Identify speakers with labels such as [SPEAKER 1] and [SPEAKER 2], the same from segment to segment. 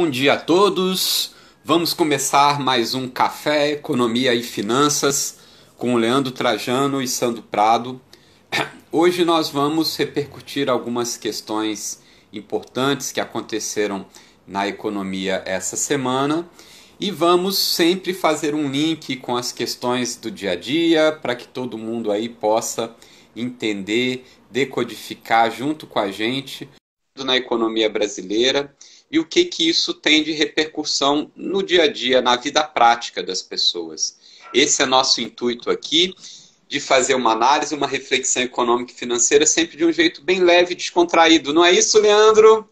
[SPEAKER 1] Bom dia a todos. Vamos começar mais um Café, Economia e Finanças com o Leandro Trajano e Sandro Prado. Hoje nós vamos repercutir algumas questões importantes que aconteceram na economia essa semana e vamos sempre fazer um link com as questões do dia a dia para que todo mundo aí possa entender, decodificar junto com a gente na economia brasileira e o que isso tem de repercussão no dia a dia, na vida prática das pessoas. Esse é nosso intuito aqui, de fazer uma análise, uma reflexão econômica e financeira, sempre de um jeito bem leve e descontraído. Não é isso, Leandro?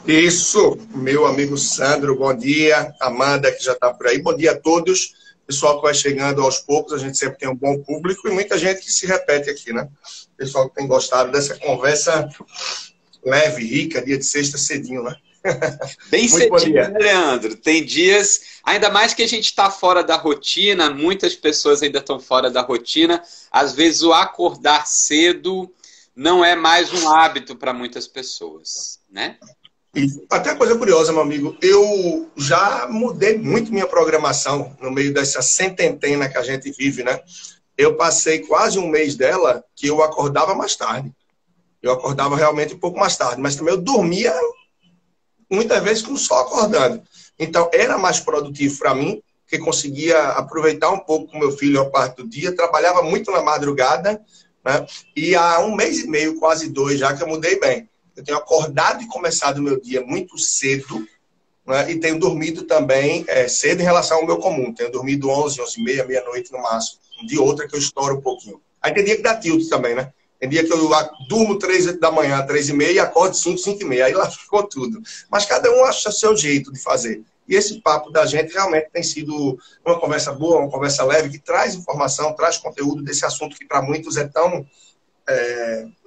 [SPEAKER 2] Isso, meu amigo Sandro, bom dia. Amanda, que já está por aí. Bom dia a todos. Pessoal que vai chegando aos poucos, a gente sempre tem um bom público e muita gente que se repete aqui, né? Pessoal que tem gostado dessa conversa leve, rica, dia de sexta cedinho, né?
[SPEAKER 1] Bem cedinho, né, Leandro? Tem dias, ainda mais que a gente está fora da rotina, muitas pessoas ainda estão fora da rotina, às vezes o acordar cedo não é mais um hábito para muitas pessoas, né?
[SPEAKER 2] E até coisa curiosa, meu amigo, eu já mudei muito minha programação no meio dessa cententena que a gente vive, né? Eu passei quase um mês dela que eu acordava mais tarde. Eu acordava realmente um pouco mais tarde, mas também eu dormia muitas vezes com o sol acordando. Então, era mais produtivo para mim, que conseguia aproveitar um pouco com meu filho a parte do dia, trabalhava muito na madrugada, né? E há um mês e meio, quase dois, já que eu mudei bem. Eu tenho acordado e começado o meu dia muito cedo, né? E tenho dormido também cedo em relação ao meu comum. Tenho dormido 11, 11h30, meia-noite no máximo. De outra que eu estouro um pouquinho. Aí tem dia que dá tilt também, né? Tem dia que eu durmo 3 da manhã, 3h30 e acordo 5, 5h30. Aí lá ficou tudo. Mas cada um acha seu jeito de fazer. E esse papo da gente realmente tem sido uma conversa boa, uma conversa leve, que traz informação, traz conteúdo desse assunto que para muitos é tão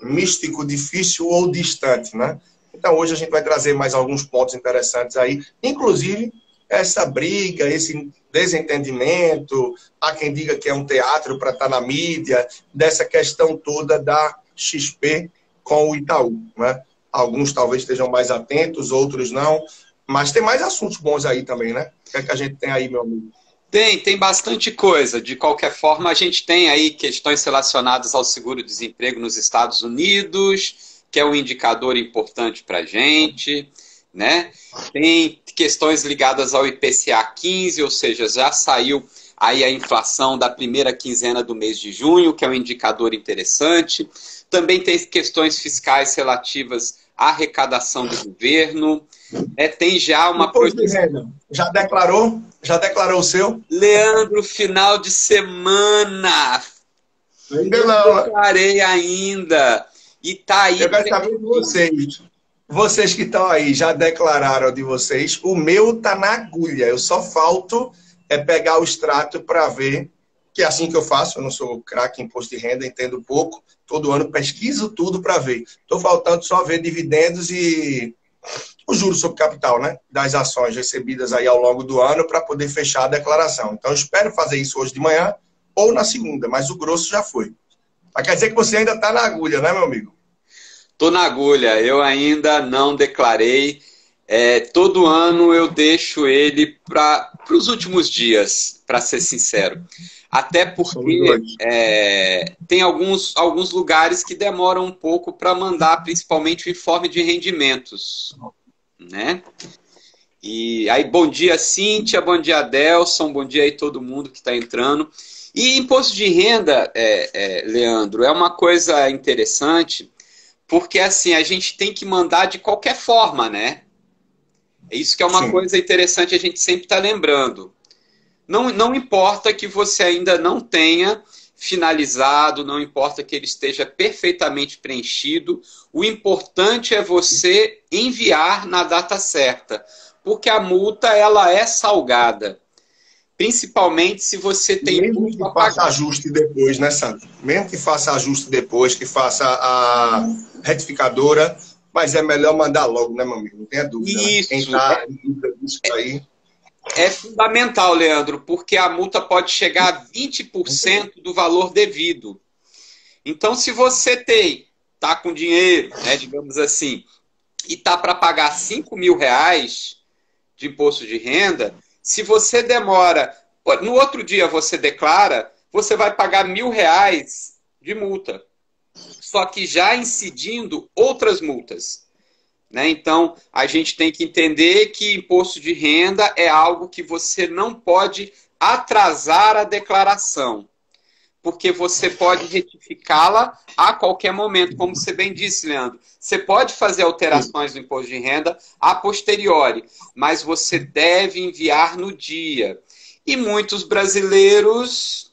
[SPEAKER 2] místico, difícil ou distante, né? Então hoje a gente vai trazer mais alguns pontos interessantes aí, inclusive essa briga, esse desentendimento, há quem diga que é um teatro para estar na mídia, dessa questão toda da XP com o Itaú, né? Alguns talvez estejam mais atentos, outros não, mas tem mais assuntos bons aí também, né? O que é que a gente tem aí, meu amigo?
[SPEAKER 1] Tem bastante coisa. De qualquer forma, a gente tem aí questões relacionadas ao seguro-desemprego nos Estados Unidos, que é um indicador importante para a gente, né? Tem questões ligadas ao IPCA 15, ou seja, já saiu aí a inflação da primeira quinzena do mês de junho, que é um indicador interessante. Também tem questões fiscais relativas à arrecadação do governo. Tem já uma...
[SPEAKER 2] Imposto de renda. Já declarou? Já declarou o seu?
[SPEAKER 1] Leandro, final de semana.
[SPEAKER 2] Ainda não.
[SPEAKER 1] Declarei ainda. E tá aí.
[SPEAKER 2] Eu quero saber de vocês. Vocês que estão aí, já declararam de vocês. O meu tá na agulha. Eu só falto pegar o extrato para ver, que é assim que eu faço. Eu não sou craque em imposto de renda, entendo pouco. Todo ano pesquiso tudo para ver. Estou faltando só ver dividendos e o juros sobre capital, né? Das ações recebidas aí ao longo do ano para poder fechar a declaração. Então, eu espero fazer isso hoje de manhã ou na segunda, mas o grosso já foi. Mas quer dizer que você ainda está na agulha, né, meu amigo?
[SPEAKER 1] Estou na agulha. Eu ainda não declarei. Todo ano eu deixo ele para os últimos dias, para ser sincero. Até porque tem alguns lugares que demoram um pouco para mandar, principalmente o informe de rendimentos, né? E aí, bom dia, Cíntia, bom dia, Adelson, bom dia aí todo mundo que está entrando. E imposto de renda, Leandro, é uma coisa interessante, porque assim, a gente tem que mandar de qualquer forma, né? Isso que é uma coisa interessante, a gente sempre está lembrando. Não importa que você ainda não tenha finalizado, não importa que ele esteja perfeitamente preenchido, o importante é você enviar na data certa, porque a multa ela é salgada, principalmente se você tem
[SPEAKER 2] mesmo que faça ajuste depois, né, Sandro? Mesmo que faça ajuste depois, que faça a retificadora, mas é melhor mandar logo, né, meu amigo? Não tenha dúvida.
[SPEAKER 1] Isso,
[SPEAKER 2] né? Quem está em dúvida disso aí...
[SPEAKER 1] É fundamental, Leandro, porque a multa pode chegar a 20% do valor devido. Então, se você está com dinheiro, né, digamos assim, e está para pagar R$ 5.000, de imposto de renda, se você demora, no outro dia você declara, você vai pagar R$ 1.000 de multa. Só que já incidindo outras multas. Né? Então, a gente tem que entender que imposto de renda é algo que você não pode atrasar a declaração, porque você pode retificá-la a qualquer momento, como você bem disse, Leandro. Você pode fazer alterações no imposto de renda a posteriori, mas você deve enviar no dia. E muitos brasileiros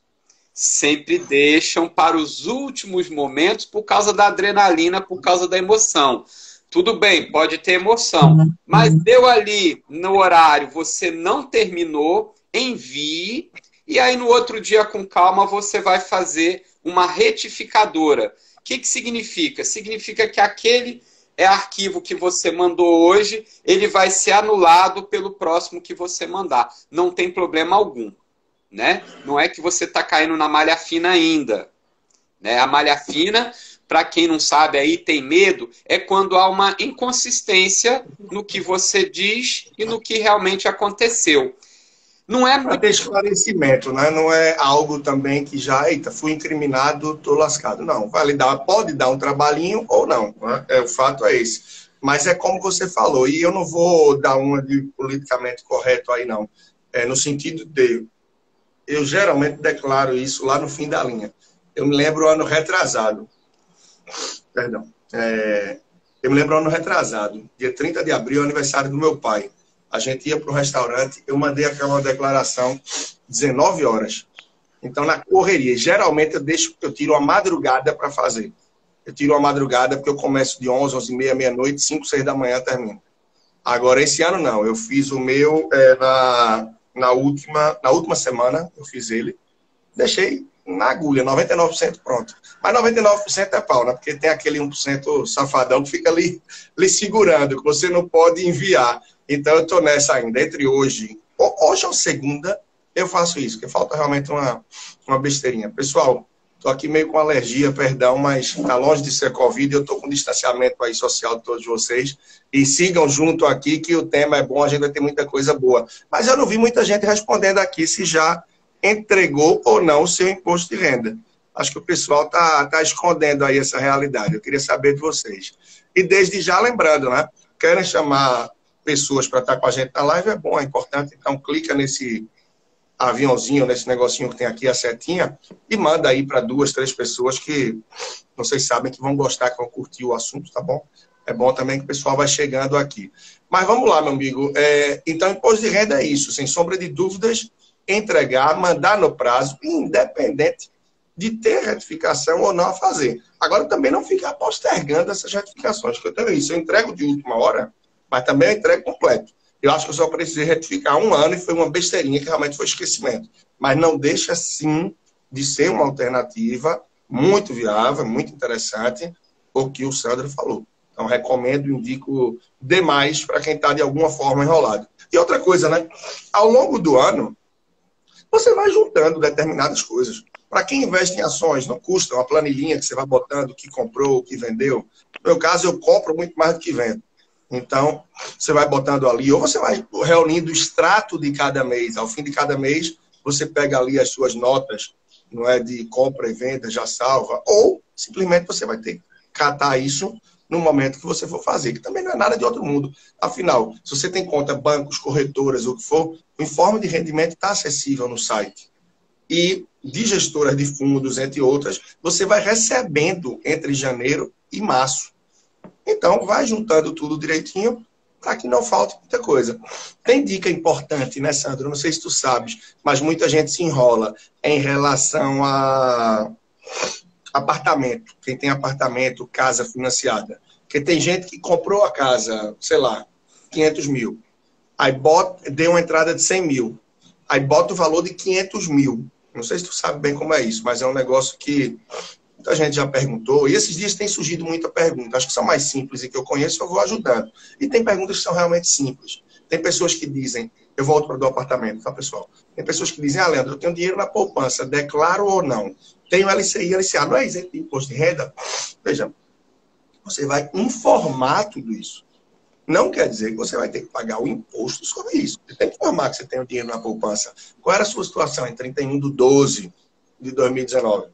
[SPEAKER 1] sempre deixam para os últimos momentos por causa da adrenalina, por causa da emoção. Tudo bem, pode ter emoção, mas deu ali no horário, você não terminou, envie, e aí no outro dia, com calma, você vai fazer uma retificadora. O que significa? Significa que aquele arquivo que você mandou hoje, ele vai ser anulado pelo próximo que você mandar. Não tem problema algum. Né? Não é que você está caindo na malha fina ainda. Né? A malha fina, para quem não sabe aí, tem medo, é quando há uma inconsistência no que você diz e no que realmente aconteceu. Não é muito...
[SPEAKER 2] Para ter esclarecimento, né? Não é algo também que já, eita, fui incriminado, estou lascado. Não, pode dar um trabalhinho ou não. Né? O fato é esse. Mas é como você falou, e eu não vou dar uma de politicamente correto aí, não. No sentido de... Eu geralmente declaro isso lá no fim da linha. Eu me lembro ano retrasado. Perdão. Eu me lembro ano retrasado. Dia 30 de abril, aniversário do meu pai. A gente ia para um restaurante, eu mandei aquela declaração 19 horas. Então, na correria. Geralmente, eu tiro a madrugada para fazer. Eu tiro a madrugada porque eu começo de 11, 11h30, meia-noite, 5, 6 da manhã termino. Agora, esse ano não. Eu fiz o meu na última semana, eu fiz ele. Deixei na agulha, 99% pronto. Mas 99% é pau, né? Porque tem aquele 1% safadão que fica ali segurando, que você não pode enviar. Então, eu estou nessa ainda. Entre hoje ou segunda, eu faço isso, porque falta realmente uma besteirinha. Pessoal, estou aqui meio com alergia, perdão, mas está longe de ser Covid, eu estou com distanciamento aí social de todos vocês. E sigam junto aqui, que o tema é bom, a gente vai ter muita coisa boa. Mas eu não vi muita gente respondendo aqui se já entregou ou não o seu imposto de renda. Acho que o pessoal está escondendo aí essa realidade. Eu queria saber de vocês. E desde já, lembrando, né? Querem chamar pessoas para estar com a gente na live, é bom, é importante. Então, clica nesse aviãozinho, nesse negocinho que tem aqui, a setinha, e manda aí para 2, 3 pessoas que vocês sabem que vão gostar, que vão curtir o assunto, tá bom? É bom também que o pessoal vai chegando aqui. Mas vamos lá, meu amigo. Então, imposto de renda é isso, sem sombra de dúvidas, entregar, mandar no prazo, independente de ter retificação ou não a fazer. Agora, também não ficar postergando essas retificações, que eu tenho isso. Eu entrego de última hora, mas também eu entrego completo. Eu acho que eu só precisei retificar 1 ano e foi uma besteirinha que realmente foi esquecimento. Mas não deixa, sim, de ser uma alternativa muito viável, muito interessante, o que o Sandro falou. Então, recomendo, indico demais para quem está, de alguma forma, enrolado. E outra coisa, né? Ao longo do ano, você vai juntando determinadas coisas. Para quem investe em ações, não custa uma planilhinha que você vai botando o que comprou, o que vendeu. No meu caso, eu compro muito mais do que vendo. Então, você vai botando ali, ou você vai reunindo o extrato de cada mês. Ao fim de cada mês, você pega ali as suas notas, não é, de compra e venda, já salva. Ou, simplesmente, você vai ter que catar isso no momento que você for fazer, que também não é nada de outro mundo. Afinal, se você tem conta, bancos, corretoras, o que for, o informe de rendimento está acessível no site. E de gestoras de fundos, entre outras, você vai recebendo entre janeiro e março. Então, vai juntando tudo direitinho para que não falte muita coisa. Tem dica importante, né, Sandro? Não sei se tu sabes, mas muita gente se enrola em relação a apartamento. Quem tem apartamento, casa financiada. Porque tem gente que comprou a casa, sei lá, 500 mil. Aí deu uma entrada de 100 mil. Aí bota o valor de 500 mil. Não sei se tu sabe bem como é isso, mas é um negócio que muita gente já perguntou. E esses dias tem surgido muita pergunta. Acho que são mais simples e que eu conheço, eu vou ajudando. E tem perguntas que são realmente simples. Tem pessoas que dizem, eu volto para o apartamento, tá, pessoal? Tem pessoas que dizem, Leandro, eu tenho dinheiro na poupança, declaro ou não? Tenho LCI, LCA, não é isento de imposto de renda? Veja, você vai informar tudo isso. não quer dizer que você vai ter que pagar o imposto sobre isso. Você tem que informar que você tem o dinheiro na poupança. Qual era a sua situação em 31/12/2019?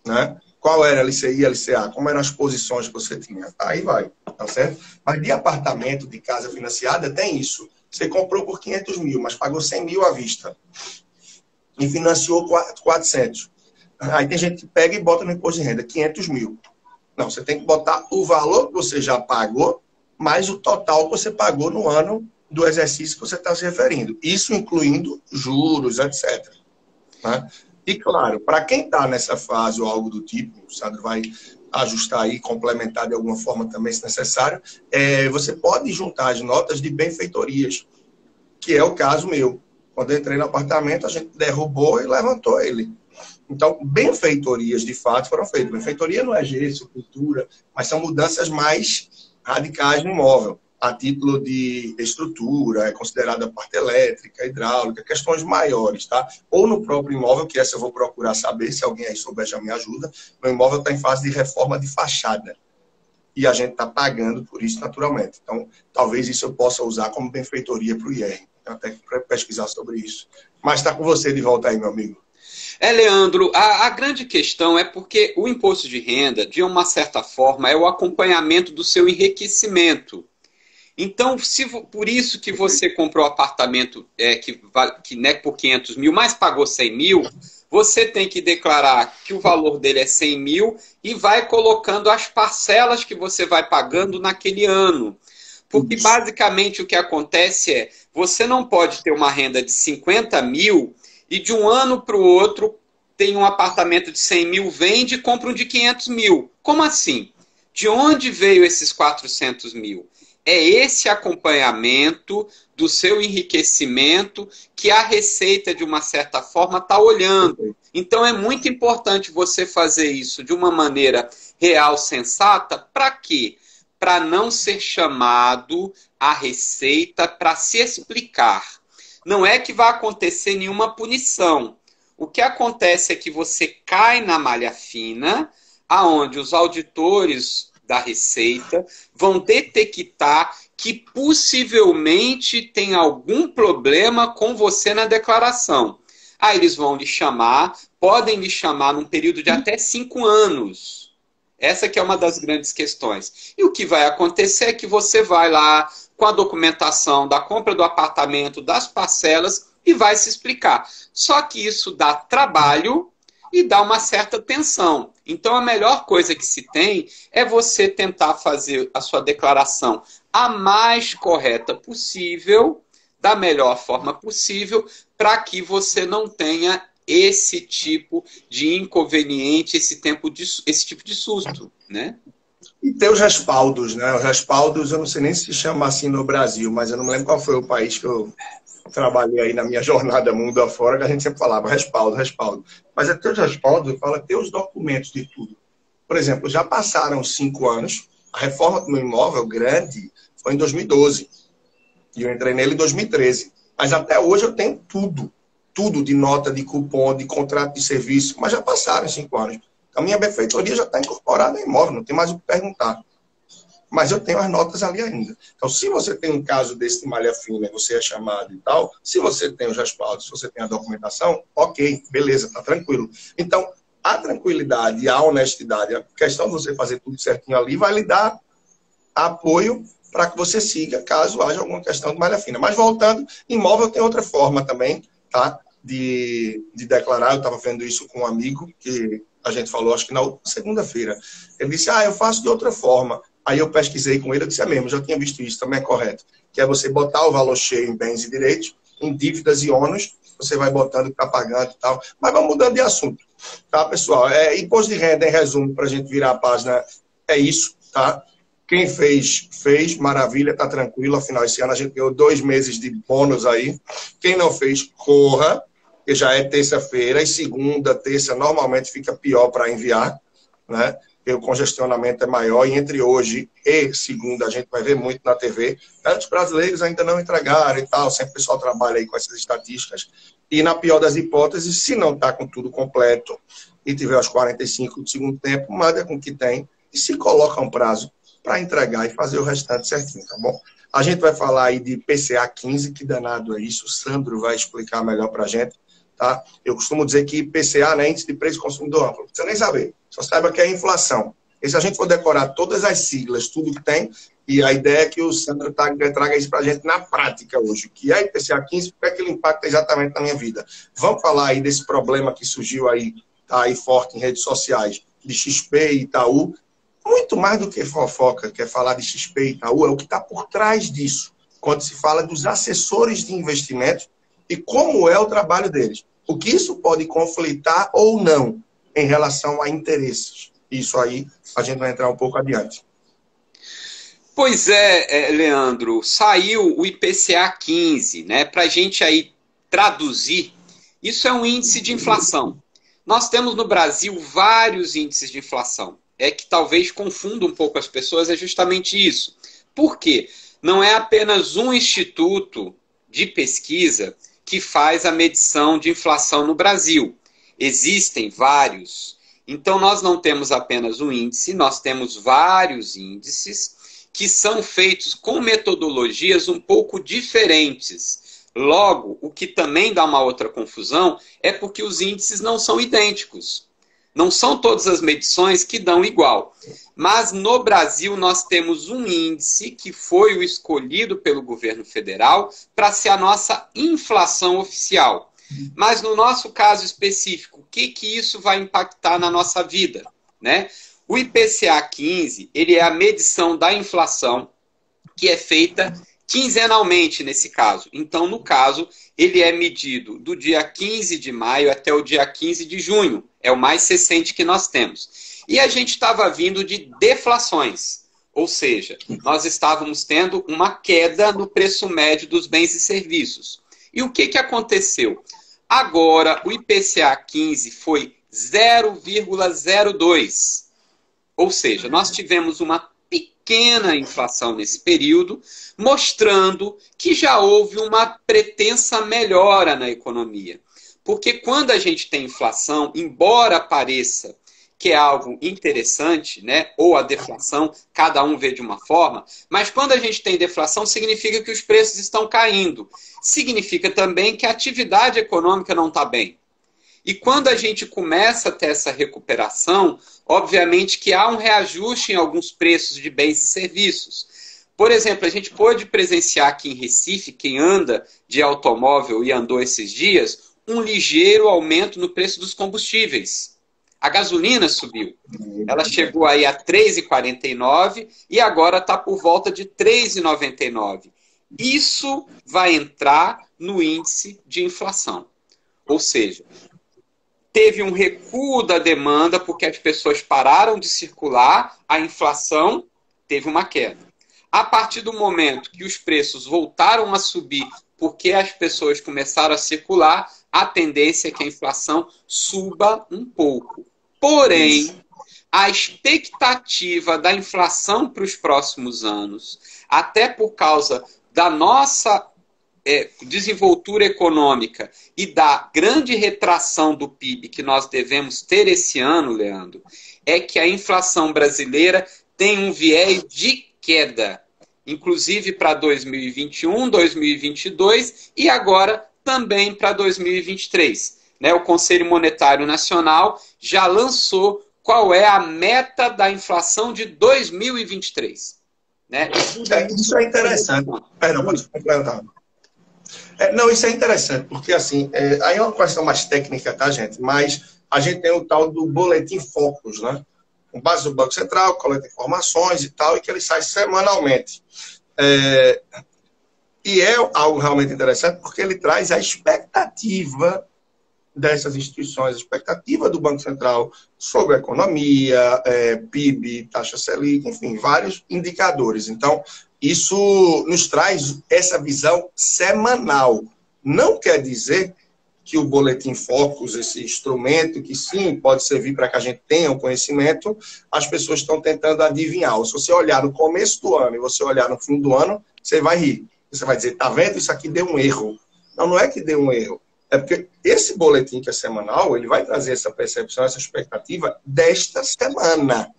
[SPEAKER 2] Né? Qual era a LCI e a LCA? Como eram as posições que você tinha? Aí vai, tá certo? Mas de apartamento, de casa financiada, tem isso. Você comprou por 500 mil, mas pagou 100 mil à vista. E financiou 400. Aí tem gente que pega e bota no imposto de renda 500 mil. Não, você tem que botar o valor que você já pagou, mais o total que você pagou no ano do exercício que você está se referindo. Isso incluindo juros, etc. Né? E, claro, para quem está nessa fase ou algo do tipo, o Sandro vai ajustar aí, complementar de alguma forma também, se necessário, você pode juntar as notas de benfeitorias, que é o caso meu. Quando eu entrei no apartamento, a gente derrubou e levantou ele. Então, benfeitorias, de fato, foram feitas. Benfeitoria não é gesso, cultura, mas são mudanças mais radicais no imóvel. A título de estrutura, é considerada parte elétrica, hidráulica, questões maiores, tá? Ou no próprio imóvel, que essa eu vou procurar saber, se alguém aí souber já me ajuda. Meu imóvel está em fase de reforma de fachada. E a gente está pagando por isso naturalmente. Então, talvez isso eu possa usar como benfeitoria para o IR. Até para pesquisar sobre isso. Mas está com você de volta aí, meu amigo.
[SPEAKER 1] Leandro, a grande questão é porque o imposto de renda, de uma certa forma, é o acompanhamento do seu enriquecimento. Então, por isso que você comprou apartamento né, por 500 mil, mas pagou 100 mil, você tem que declarar que o valor dele é 100 mil e vai colocando as parcelas que você vai pagando naquele ano. Porque, basicamente, o que acontece é, você não pode ter uma renda de 50 mil e de um ano para o outro tem um apartamento de 100 mil, vende e compra um de 500 mil. Como assim? De onde veio esses 400 mil? É esse acompanhamento do seu enriquecimento que a Receita, de uma certa forma, está olhando. Então, é muito importante você fazer isso de uma maneira real, sensata. Para quê? Para não ser chamado à Receita para se explicar. Não é que vai acontecer nenhuma punição. O que acontece é que você cai na malha fina, aonde os auditores da Receita vão detectar que possivelmente tem algum problema com você na declaração. Aí eles vão lhe chamar, podem lhe chamar num período de até 5 anos. Essa que é uma das grandes questões. E o que vai acontecer é que você vai lá com a documentação da compra do apartamento, das parcelas, e vai se explicar. Só que isso dá trabalho e dá uma certa tensão. Então, a melhor coisa que se tem é você tentar fazer a sua declaração a mais correta possível, da melhor forma possível, para que você não tenha esse tipo de inconveniente, esse tipo de susto, né?
[SPEAKER 2] E ter os respaldos, né? Os respaldos, eu não sei nem se chama assim no Brasil, mas eu não me lembro qual foi o país que eu trabalhei aí na minha jornada mundo afora, que a gente sempre falava respaldo, respaldo. Mas é ter os respaldos, fala ter os documentos de tudo. Por exemplo, já passaram 5 anos, a reforma do meu imóvel grande foi em 2012. E eu entrei nele em 2013. Mas até hoje eu tenho tudo. Tudo de nota, de cupom, de contrato de serviço. Mas já passaram 5 anos. A minha benfeitoria já está incorporada em imóvel, não tem mais o que perguntar. Mas eu tenho as notas ali ainda. Então, se você tem um caso desse de malha fina, você é chamado e tal, se você tem os respaldos, se você tem a documentação, ok, beleza, está tranquilo. Então, a tranquilidade e a honestidade, a questão de você fazer tudo certinho ali, vai lhe dar apoio para que você siga, caso haja alguma questão de malha fina. Mas voltando, imóvel tem outra forma também, tá? De declarar. Eu estava vendo isso com um amigo que a gente falou, acho que na segunda-feira. Ele disse, eu faço de outra forma. Aí eu pesquisei com ele, eu disse, mesmo, já tinha visto isso, também é correto. Que é você botar o valor cheio em bens e direitos, em dívidas e ônus, você vai botando o que está pagando e tal. Mas vamos mudando de assunto, tá, pessoal? Imposto de renda, em resumo, para a gente virar a página, é isso, tá? Quem fez, fez, maravilha, tá tranquilo. Afinal, esse ano a gente ganhou 2 meses de bônus aí. Quem não fez, corra, que já é terça-feira, e segunda, terça, normalmente fica pior para enviar, né? Porque o congestionamento é maior, e entre hoje e segunda a gente vai ver muito na TV. Os brasileiros ainda não entregaram e tal, sempre o pessoal trabalha aí com essas estatísticas. E na pior das hipóteses, se não está com tudo completo e tiver os 45 do segundo tempo, manda com o que tem e se coloca um prazo. para entregar e fazer o restante certinho, tá bom? A gente vai falar aí de PCA 15, que danado é isso, o Sandro vai explicar melhor para a gente, tá? Eu costumo dizer que PCA, né, Índice de Preço Consumidor Amplo, não precisa nem saber, só saiba que é inflação. E se a gente for decorar todas as siglas, tudo que tem, e a ideia é que o Sandro traga isso para a gente na prática hoje, o que é IPCA 15, porque é que ele impacta exatamente na minha vida. Vamos falar aí desse problema que surgiu aí, tá aí forte em redes sociais, de XP e Itaú. Muito mais do que fofoca, que é falar de XP e Itaú, é o que está por trás disso, quando se fala dos assessores de investimentos e como é o trabalho deles. O que isso pode conflitar ou não em relação a interesses. Isso aí a gente vai entrar um pouco adiante.
[SPEAKER 1] Pois é, Leandro, saiu o IPCA 15, né? Para a gente aí traduzir, isso é um índice de inflação. Nós temos no Brasil vários índices de inflação. É que talvez confunda um pouco as pessoas, é justamente isso. Por quê? Não é apenas um instituto de pesquisa que faz a medição de inflação no Brasil. Existem vários. Então, nós não temos apenas um índice, nós temos vários índices que são feitos com metodologias um pouco diferentes. Logo, o que também dá uma outra confusão é porque os índices não são idênticos. Não são todas as medições que dão igual. Mas no Brasil nós temos um índice que foi o escolhido pelo governo federal para ser a nossa inflação oficial. Mas no nosso caso específico, o que isso vai impactar na nossa vida, né? O IPCA 15, ele é a medição da inflação que é feita quinzenalmente nesse caso. Então, no caso, ele é medido do dia 15 de maio até o dia 15 de junho. É o mais recente que nós temos. E a gente estava vindo de deflações. Ou seja, nós estávamos tendo uma queda no preço médio dos bens e serviços. E o que aconteceu? Agora, o IPCA 15 foi 0,02. Ou seja, nós tivemos uma pequena inflação nesse período, mostrando que já houve uma pretensa melhora na economia. Porque quando a gente tem inflação, embora pareça que é algo interessante, né, ou a deflação, cada um vê de uma forma, mas quando a gente tem deflação, significa que os preços estão caindo. Significa também que a atividade econômica não está bem. E quando a gente começa a ter essa recuperação, obviamente que há um reajuste em alguns preços de bens e serviços. Por exemplo, a gente pôde presenciar aqui em Recife, quem anda de automóvel e andou esses dias, um ligeiro aumento no preço dos combustíveis. A gasolina subiu. Ela chegou aí a R$ 3,49 e agora está por volta de R$ 3,99. Isso vai entrar no índice de inflação. Ou seja, teve um recuo da demanda porque as pessoas pararam de circular, a inflação teve uma queda. A partir do momento que os preços voltaram a subir porque as pessoas começaram a circular, a tendência é que a inflação suba um pouco. Porém, a expectativa da inflação para os próximos anos, até por causa da nossa desenvoltura econômica e da grande retração do PIB que nós devemos ter esse ano, Leandro, é que a inflação brasileira tem um viés de queda, inclusive para 2021, 2022 e agora também para 2023. Né? O Conselho Monetário Nacional já lançou qual é a meta da inflação de 2023. Né?
[SPEAKER 2] Isso é interessante. Perdão, pode complementar. Não, isso é interessante, porque assim, aí é uma questão mais técnica, tá, gente? Mas a gente tem o tal do boletim Focus, né? Com base do Banco Central, coleta informações e tal, e que ele sai semanalmente. E é algo realmente interessante, porque ele traz a expectativa dessas instituições, a expectativa do Banco Central sobre a economia, PIB, taxa Selic, enfim, vários indicadores. Então, isso nos traz essa visão semanal. Não quer dizer que o Boletim Focus, esse instrumento que sim pode servir para que a gente tenha um conhecimento, as pessoas estão tentando adivinhar. Se você olhar no começo do ano e você olhar no fim do ano, você vai rir. Você vai dizer, tá vendo? Isso aqui deu um erro. Não, não é que deu um erro. É porque esse boletim que é semanal, ele vai trazer essa percepção, essa expectativa desta semana.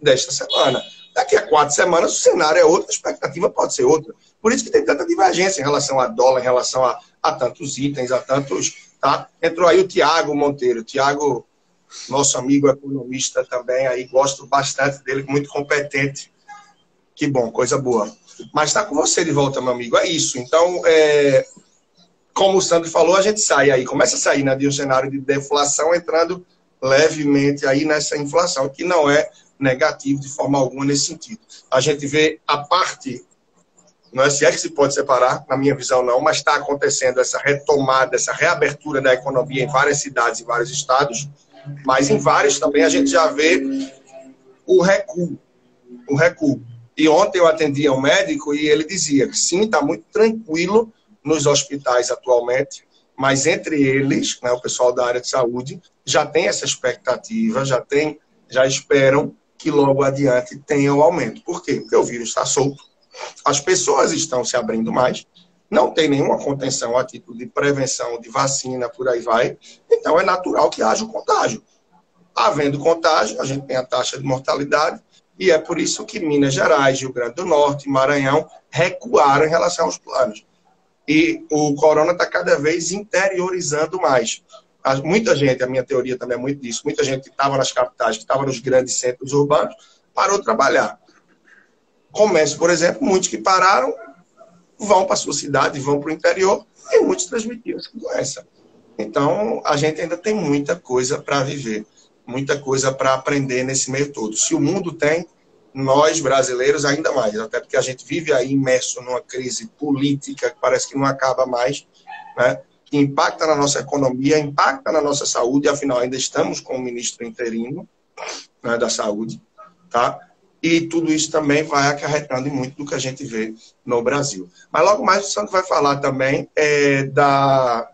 [SPEAKER 2] desta semana. Daqui a 4 semanas o cenário é outro, a expectativa pode ser outra. Por isso que tem tanta divergência em relação a dólar, em relação a tantos itens, a tantos... Tá? Entrou aí o Tiago Monteiro. Tiago, nosso amigo economista também, aí gosto bastante dele, muito competente. Que bom, coisa boa. Mas está com você de volta, meu amigo. É isso. Então, como o Sandro falou, a gente sai aí, começa a sair, né, de um cenário de deflação, entrando levemente aí nessa inflação, que não é negativo de forma alguma nesse sentido. A gente vê a parte, não é se é que se pode separar, na minha visão não, mas está acontecendo essa retomada, essa reabertura da economia em várias cidades e vários estados, mas em vários também a gente já vê o recuo. E ontem eu atendia um médico e ele dizia que sim, está muito tranquilo nos hospitais atualmente, mas entre eles, né, o pessoal da área de saúde, já tem essa expectativa, já esperam que logo adiante tenha o aumento. Por quê? Porque o vírus está solto, as pessoas estão se abrindo mais, não tem nenhuma contenção a título de prevenção, de vacina, por aí vai, então é natural que haja o contágio. Havendo contágio, a gente tem a taxa de mortalidade, e é por isso que Minas Gerais, Rio Grande do Norte, Maranhão recuaram em relação aos planos. E o corona está cada vez interiorizando mais. Muita gente, a minha teoria também é muito disso, muita gente que estava nas capitais, que estava nos grandes centros urbanos, parou de trabalhar. Comércio, por exemplo, muitos que pararam vão para a sua cidade, vão para o interior, e muitos transmitiram essa doença. Então, a gente ainda tem muita coisa para viver, muita coisa para aprender nesse meio todo. Se o mundo tem, nós, brasileiros, ainda mais. Até porque a gente vive aí imerso numa crise política que parece que não acaba mais, né? Que impacta na nossa economia, impacta na nossa saúde, afinal, ainda estamos com o ministro interino, né, da saúde, tá? E tudo isso também vai acarretando em muito do que a gente vê no Brasil. Mas logo mais o Sandro vai falar também da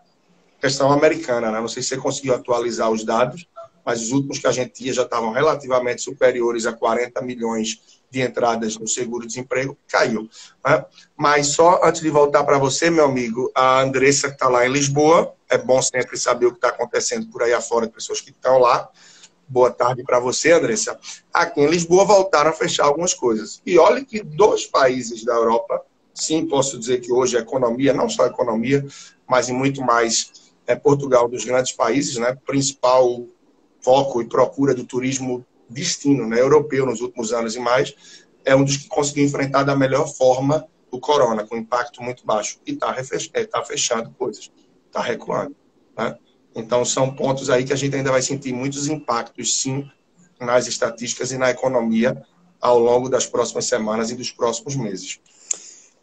[SPEAKER 2] questão americana, né? Não sei se você conseguiu atualizar os dados, mas os últimos que a gente tinha já estavam relativamente superiores a 40 milhões de entradas no seguro-desemprego, caiu. Né? Mas só antes de voltar para você, meu amigo, a Andressa que está lá em Lisboa, é bom sempre saber o que está acontecendo por aí afora, pessoas que estão lá. Boa tarde para você, Andressa. Aqui em Lisboa voltaram a fechar algumas coisas. E olha que 2 países da Europa, sim, posso dizer que hoje a economia, não só a economia, mas em muito mais Portugal, dos grandes países, né? Principal foco e procura do turismo destino, né, europeu nos últimos anos e mais, é um dos que conseguiu enfrentar da melhor forma o corona, com impacto muito baixo. E está fechando coisas, está recuando. Né? Então, são pontos aí que a gente ainda vai sentir muitos impactos, sim, nas estatísticas e na economia ao longo das próximas semanas e dos próximos meses.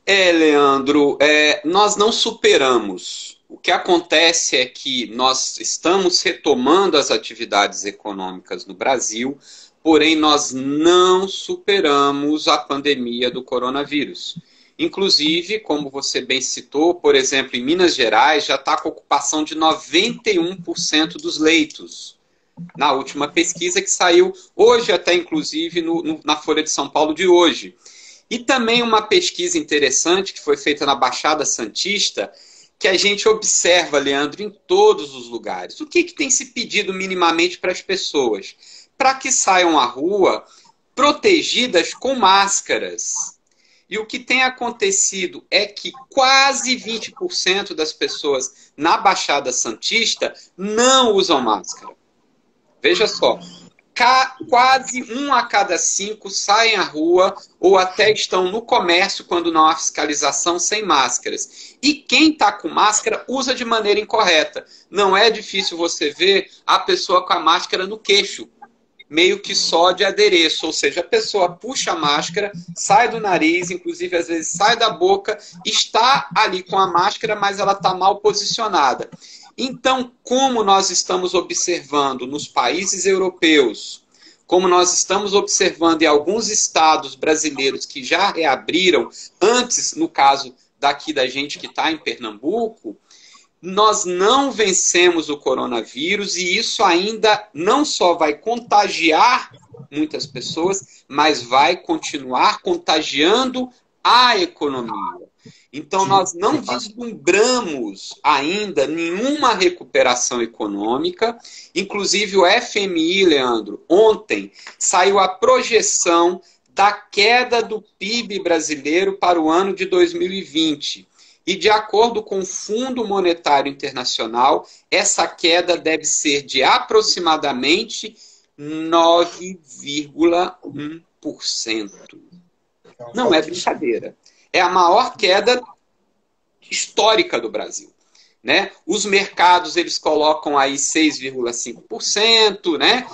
[SPEAKER 1] Leandro, nós não superamos. O que acontece é que nós estamos retomando as atividades econômicas no Brasil, porém nós não superamos a pandemia do coronavírus. Inclusive, como você bem citou, por exemplo, em Minas Gerais já está com ocupação de 91% dos leitos. Na última pesquisa que saiu hoje, até inclusive na Folha de São Paulo de hoje. E também uma pesquisa interessante que foi feita na Baixada Santista, que a gente observa, Leandro, em todos os lugares. O que tem se pedido minimamente para as pessoas? Para que saiam à rua protegidas com máscaras. E o que tem acontecido é que quase 20% das pessoas na Baixada Santista não usam máscara. Veja só, quase 1 a cada 5 saem à rua ou até estão no comércio quando não há fiscalização sem máscaras. E quem está com máscara usa de maneira incorreta. Não é difícil você ver a pessoa com a máscara no queixo, meio que só de adereço. Ou seja, a pessoa puxa a máscara, sai do nariz, inclusive às vezes sai da boca, está ali com a máscara, mas ela está mal posicionada. Então, como nós estamos observando nos países europeus, como nós estamos observando em alguns estados brasileiros que já reabriram, antes, no caso daqui da gente que está em Pernambuco, nós não vencemos o coronavírus e isso ainda não só vai contagiar muitas pessoas, mas vai continuar contagiando a economia. Então, nós não vislumbramos ainda nenhuma recuperação econômica. Inclusive, o FMI, Leandro, ontem saiu a projeção da queda do PIB brasileiro para o ano de 2020. E, de acordo com o Fundo Monetário Internacional, essa queda deve ser de aproximadamente 9,1%. Não é brincadeira. É a maior queda histórica do Brasil. Né? Os mercados, eles colocam aí 6,5%, né?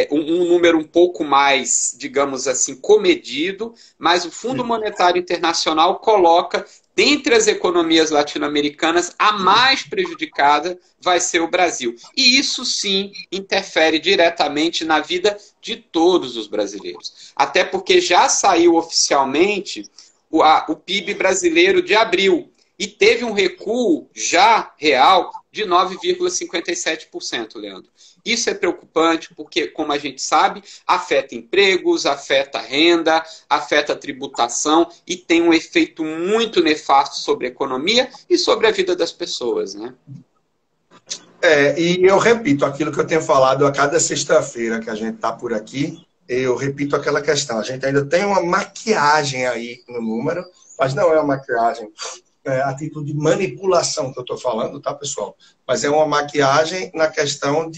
[SPEAKER 1] Um número um pouco mais, digamos assim, comedido, mas o Fundo Monetário Internacional coloca, dentre as economias latino-americanas, a mais prejudicada vai ser o Brasil. E isso, sim, interfere diretamente na vida de todos os brasileiros. Até porque já saiu oficialmente o PIB brasileiro de abril, e teve um recuo já real de 9,57%, Leandro. Isso é preocupante porque, como a gente sabe, afeta empregos, afeta renda, afeta tributação e tem um efeito muito nefasto sobre a economia e sobre a vida das pessoas, né?
[SPEAKER 2] E eu repito aquilo que eu tenho falado a cada sexta-feira que a gente está por aqui, eu repito aquela questão, a gente ainda tem uma maquiagem aí no número, mas não é uma maquiagem, a título de manipulação que eu estou falando, tá, pessoal? Mas é uma maquiagem na questão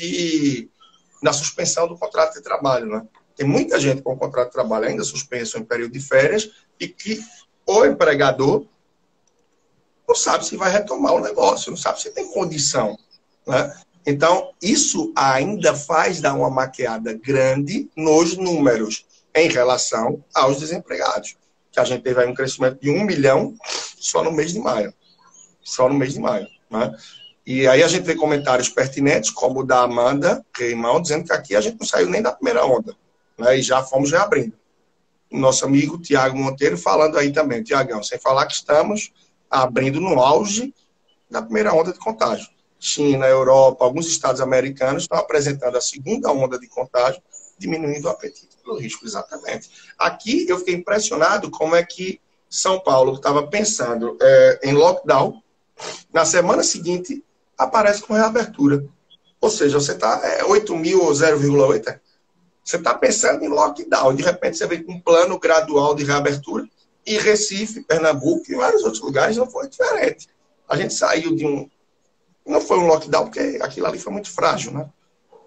[SPEAKER 2] da suspensão do contrato de trabalho, né? Tem muita gente com o contrato de trabalho ainda suspenso em período de férias e que o empregador não sabe se vai retomar o negócio, não sabe se tem condição, né? Então, isso ainda faz dar uma maquiada grande nos números em relação aos desempregados. Que a gente teve aí um crescimento de 1 milhão só no mês de maio. Só no mês de maio, né? E aí a gente vê comentários pertinentes, como o da Amanda Reimão, dizendo que aqui a gente não saiu nem da primeira onda, né? E já fomos reabrindo. O nosso amigo Tiago Monteiro falando aí também, Tiagão, sem falar que estamos abrindo no auge da primeira onda de contágio. China, Europa, alguns estados americanos estão apresentando a segunda onda de contágio, diminuindo o apetite pelo risco, exatamente. Aqui eu fiquei impressionado como é que São Paulo estava pensando em lockdown, na semana seguinte aparece com reabertura. Ou seja, você está 8 mil ou 0,8. Você está pensando em lockdown, de repente você vem com um plano gradual de reabertura, e Recife, Pernambuco e vários outros lugares não foi diferente. A gente saiu de um... Não foi um lockdown, porque aquilo ali foi muito frágil, né?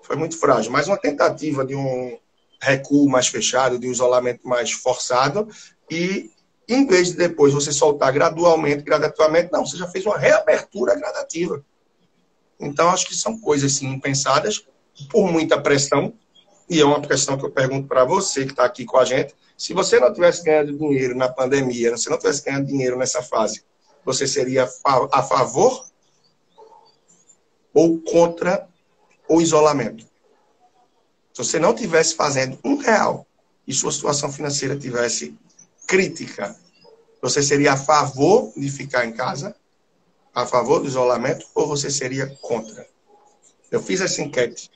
[SPEAKER 2] Foi muito frágil, mas uma tentativa de um recuo mais fechado, de um isolamento mais forçado, e em vez de depois você soltar gradualmente, gradativamente, não, você já fez uma reabertura gradativa. Então, acho que são coisas, sim, pensadas por muita pressão, e é uma questão que eu pergunto para você que está aqui com a gente, se você não tivesse ganhado dinheiro na pandemia, se não tivesse ganhado dinheiro nessa fase, você seria a favor ou contra o isolamento? Se você não tivesse fazendo R$1 e sua situação financeira tivesse crítica, você seria a favor de ficar em casa, a favor do isolamento, ou você seria contra? Eu fiz essa enquete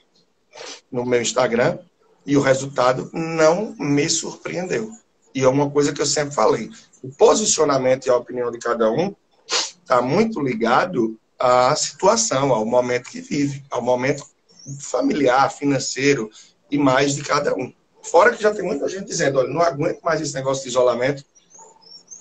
[SPEAKER 2] no meu Instagram e o resultado não me surpreendeu. E é uma coisa que eu sempre falei. O posicionamento e a opinião de cada um está muito ligado à situação, ao momento que vive, ao momento familiar, financeiro e mais de cada um. Fora que já tem muita gente dizendo, olha, não aguento mais esse negócio de isolamento,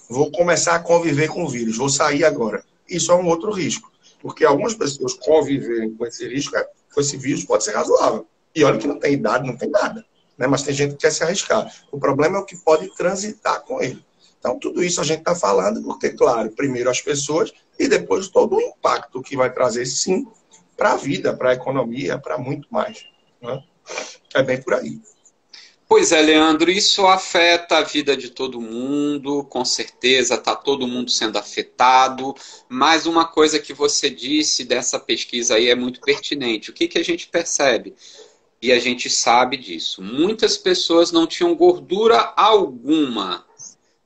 [SPEAKER 2] vou começar a conviver com o vírus, vou sair agora. Isso é um outro risco, porque algumas pessoas conviverem com esse risco, com esse vírus, pode ser razoável. E olha que não tem idade, não tem nada, né? Mas tem gente que quer se arriscar. O problema é o que pode transitar com ele. Então, tudo isso a gente está falando porque, claro, primeiro as pessoas e depois todo o impacto que vai trazer, sim, para a vida, para a economia, para muito mais, né? É bem por aí.
[SPEAKER 1] Pois é, Leandro, isso afeta a vida de todo mundo, com certeza está todo mundo sendo afetado, mas uma coisa que você disse dessa pesquisa aí é muito pertinente. O que a gente percebe? E a gente sabe disso. Muitas pessoas não tinham gordura alguma.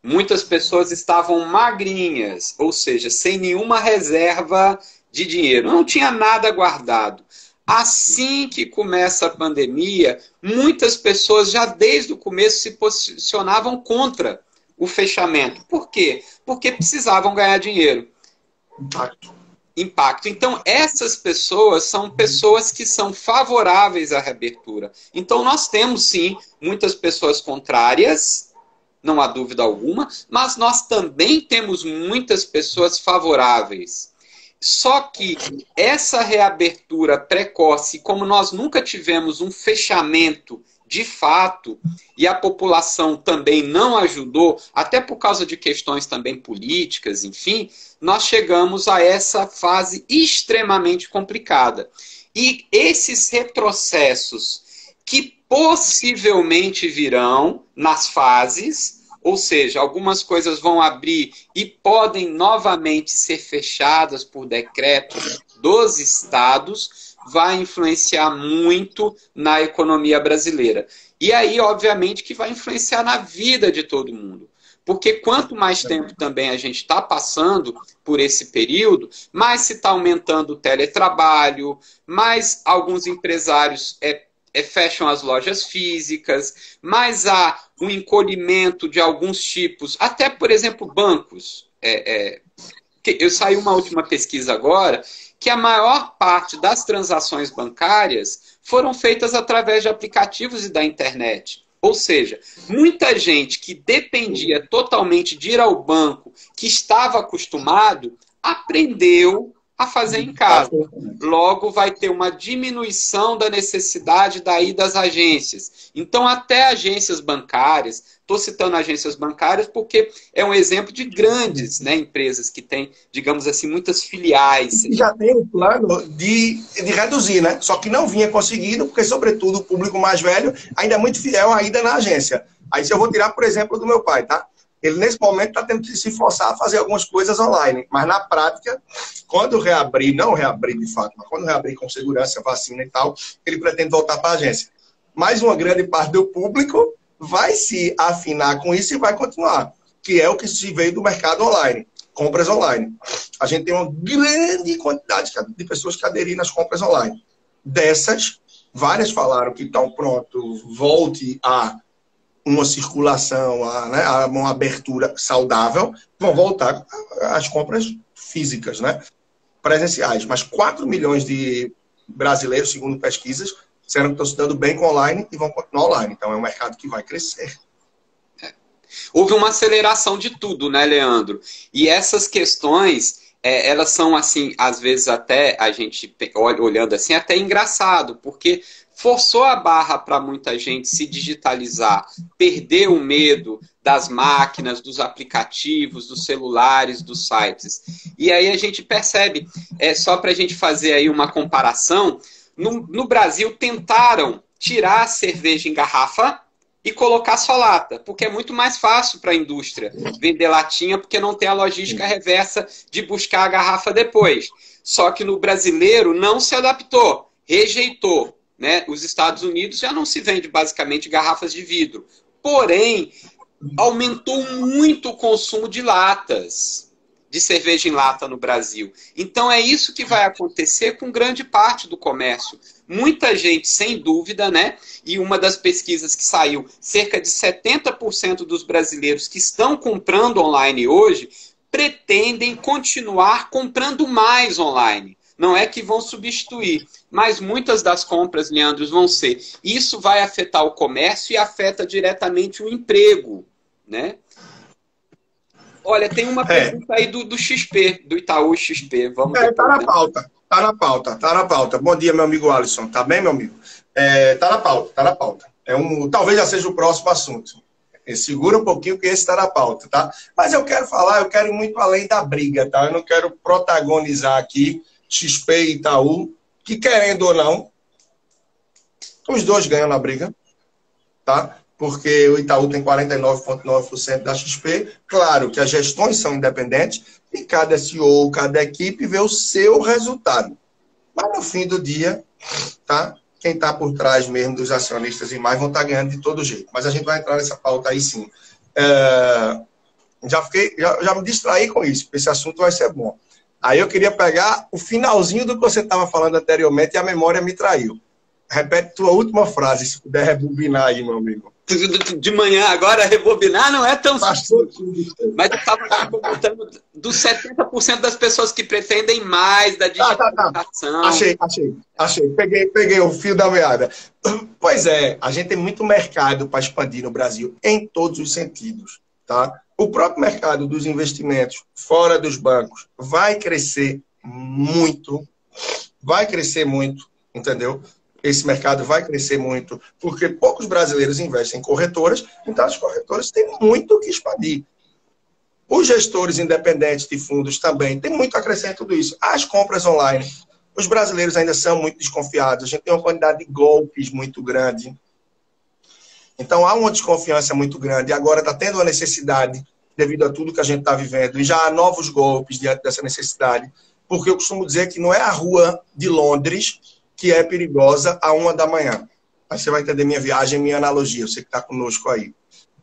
[SPEAKER 1] Muitas pessoas estavam magrinhas, ou seja, sem nenhuma reserva de dinheiro. Não tinha nada guardado. Assim que começa a pandemia, muitas pessoas já desde o começo se posicionavam contra o fechamento. Por quê? Porque precisavam ganhar dinheiro. Impacto. Então, essas pessoas são pessoas que são favoráveis à reabertura. Então, nós temos, sim, muitas pessoas contrárias, não há dúvida alguma, mas nós também temos muitas pessoas favoráveis. Só que essa reabertura precoce, como nós nunca tivemos um fechamento de fato, e a população também não ajudou, até por causa de questões também políticas, enfim, nós chegamos a essa fase extremamente complicada. E esses retrocessos que possivelmente virão nas fases, ou seja, algumas coisas vão abrir e podem novamente ser fechadas por decreto dos estados, vai influenciar muito na economia brasileira. E aí, obviamente, que vai influenciar na vida de todo mundo. Porque quanto mais tempo também a gente está passando por esse período, mais se está aumentando o teletrabalho, mais alguns empresários fecham as lojas físicas, mais há um encolhimento de alguns tipos, até, por exemplo, bancos. Eu saí uma última pesquisa agora, que a maior parte das transações bancárias foram feitas através de aplicativos e da internet. Ou seja, muita gente que dependia totalmente de ir ao banco, que estava acostumado, aprendeu a fazer em casa. Logo, vai ter uma diminuição da necessidade da ida às agências. Então, até agências bancárias, estou citando agências bancárias porque é um exemplo de grandes, né, empresas que têm, digamos assim, muitas filiais.
[SPEAKER 2] E já tem um plano de reduzir, né? Só que não vinha conseguindo, porque, sobretudo, o público mais velho ainda é muito fiel à ida na agência. Aí, se eu vou tirar, por exemplo, do meu pai, tá? Ele, nesse momento, está tendo que se forçar a fazer algumas coisas online. Mas, na prática, quando reabrir, não reabrir de fato, mas quando reabrir com segurança, vacina e tal, ele pretende voltar para a agência. Mas uma grande parte do público vai se afinar com isso e vai continuar, que é o que se veio do mercado online, compras online. A gente tem uma grande quantidade de pessoas que aderiram às compras online. Dessas, várias falaram que estão pronto, volte a uma circulação, a uma abertura saudável, vão voltar às compras físicas, né? Presenciais. Mas 4 milhões de brasileiros, segundo pesquisas, disseram que estão se dando bem com online e vão continuar online. Então, é um mercado que vai crescer.
[SPEAKER 1] Houve uma aceleração de tudo, né, Leandro? E essas questões, elas são, assim, às vezes até a gente olhando assim, até engraçado, porque forçou a barra para muita gente se digitalizar, perder o medo das máquinas, dos aplicativos, dos celulares, dos sites. E aí a gente percebe, só para a gente fazer aí uma comparação, no Brasil tentaram tirar a cerveja em garrafa e colocar só lata, porque é muito mais fácil para a indústria vender latinha, porque não tem a logística reversa de buscar a garrafa depois. Só que no brasileiro não se adaptou, rejeitou. Né? Os Estados Unidos já não se vende basicamente garrafas de vidro. Porém, aumentou muito o consumo de latas, de cerveja em lata no Brasil. Então é isso que vai acontecer com grande parte do comércio. Muita gente, sem dúvida, né? E uma das pesquisas que saiu, cerca de 70% dos brasileiros que estão comprando online hoje pretendem continuar comprando mais online. Não é que vão substituir, mas muitas das compras, Leandro, vão ser. Isso vai afetar o comércio e afeta diretamente o emprego, né? Olha, tem uma pergunta aí do XP, do Itaú XP. Vamos
[SPEAKER 2] tá na pauta, tá na pauta. Bom dia, meu amigo Alisson. Tá bem, meu amigo? Tá na pauta. Talvez já seja o próximo assunto. Segura um pouquinho que esse está na pauta, tá? Mas eu quero ir muito além da briga, tá? Eu não quero protagonizar aqui XP e Itaú, que querendo ou não, os dois ganham na briga, tá? Porque o Itaú tem 49,9% da XP. Claro que as gestões são independentes e cada CEO, cada equipe vê o seu resultado. Mas no fim do dia, tá? Quem está por trás mesmo dos acionistas e mais vão estar ganhando de todo jeito. Mas a gente vai entrar nessa pauta aí sim. Já me distraí com isso, porque esse assunto vai ser bom. Aí eu queria pegar o finalzinho do que você estava falando anteriormente e a memória me traiu. Repete tua última frase, se puder rebobinar aí, meu amigo.
[SPEAKER 1] de manhã, agora rebobinar não é tão
[SPEAKER 2] simples.
[SPEAKER 1] Mas eu estava comentando dos 70% das pessoas que pretendem mais da digitalização.
[SPEAKER 2] Achei. Peguei o fio da meada. Pois é, a gente tem muito mercado para expandir no Brasil, em todos os sentidos. Tá? O próprio mercado dos investimentos fora dos bancos vai crescer muito, entendeu? Esse mercado vai crescer muito, porque poucos brasileiros investem em corretoras, então as corretoras têm muito o que expandir. Os gestores independentes de fundos também têm muito a crescer em tudo isso. As compras online, os brasileiros ainda são muito desconfiados, a gente tem uma quantidade de golpes muito grande. Então há uma desconfiança muito grande, e agora está tendo uma necessidade, devido a tudo que a gente está vivendo, e já há novos golpes diante dessa necessidade, porque eu costumo dizer que não é a rua de Londres que é perigosa à 1 da manhã. Aí você vai entender minha viagem, minha analogia, você que está conosco aí.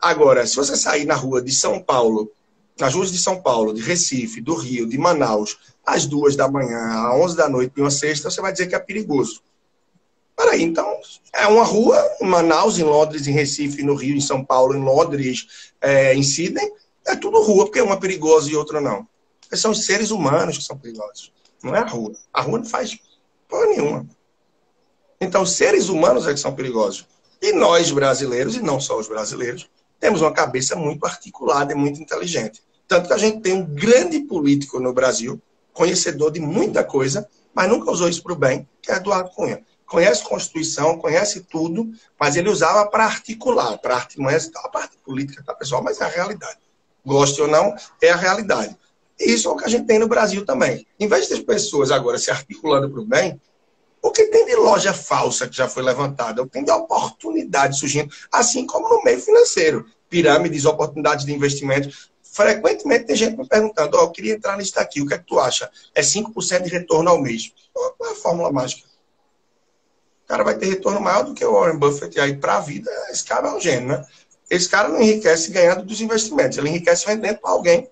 [SPEAKER 2] Agora, se você sair na rua de São Paulo, nas ruas de São Paulo, de Recife, do Rio, de Manaus, às 2 da manhã, às 11 da noite, de uma sexta, você vai dizer que é perigoso. Peraí, então, é uma rua em Manaus, em Londres, em Recife, no Rio, em São Paulo, em Londres, em Sydney, é tudo rua, porque uma é perigosa e outra não. São os seres humanos que são perigosos, não é a rua. A rua não faz porra nenhuma. Então, os seres humanos é que são perigosos. E nós, brasileiros, e não só os brasileiros, temos uma cabeça muito articulada e muito inteligente. Tanto que a gente tem um grande político no Brasil, conhecedor de muita coisa, mas nunca usou isso para o bem, que é Eduardo Cunha. Conhece Constituição, conhece tudo, mas ele usava para articular, para artimanhas, a parte política, tá, pessoal? Mas é a realidade. Goste ou não, é a realidade. E isso é o que a gente tem no Brasil também. Em vez das pessoas agora se articulando para o bem, o que tem de loja falsa que já foi levantada? O que tem de oportunidade surgindo? Assim como no meio financeiro. Pirâmides, oportunidades de investimento. Frequentemente tem gente me perguntando, eu queria entrar nisso daqui, o que é que tu acha? É 5% de retorno ao mês. Qual é a fórmula mágica? O cara vai ter retorno maior do que o Warren Buffett aí para a vida. Esse cara é um gênio, né? Esse cara não enriquece ganhando dos investimentos. Ele enriquece vendendo para alguém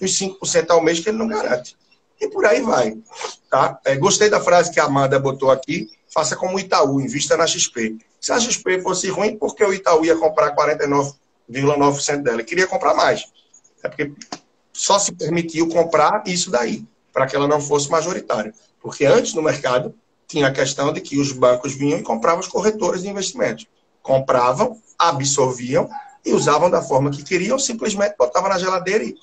[SPEAKER 2] os 5% ao mês que ele não garante. E por aí vai. Tá? Gostei da frase que a Amanda botou aqui. Faça como o Itaú, invista na XP. Se a XP fosse ruim, por que o Itaú ia comprar 49,9% dela? Ele queria comprar mais. É porque só se permitiu comprar isso daí, para que ela não fosse majoritária. Porque antes no mercado tinha a questão de que os bancos vinham e compravam as corretoras de investimentos. Compravam, absorviam e usavam da forma que queriam, simplesmente botavam na geladeira e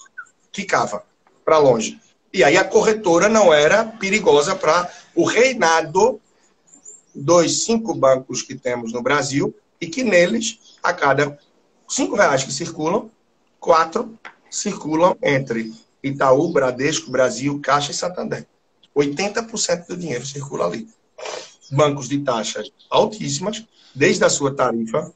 [SPEAKER 2] ficava para longe. E aí a corretora não era perigosa para o reinado dos 5 bancos que temos no Brasil e que neles, a cada R$5 que circulam, 4 circulam entre Itaú, Bradesco, Brasil, Caixa e Santander. 80% do dinheiro circula ali. Bancos de taxas altíssimas, desde a sua tarifa,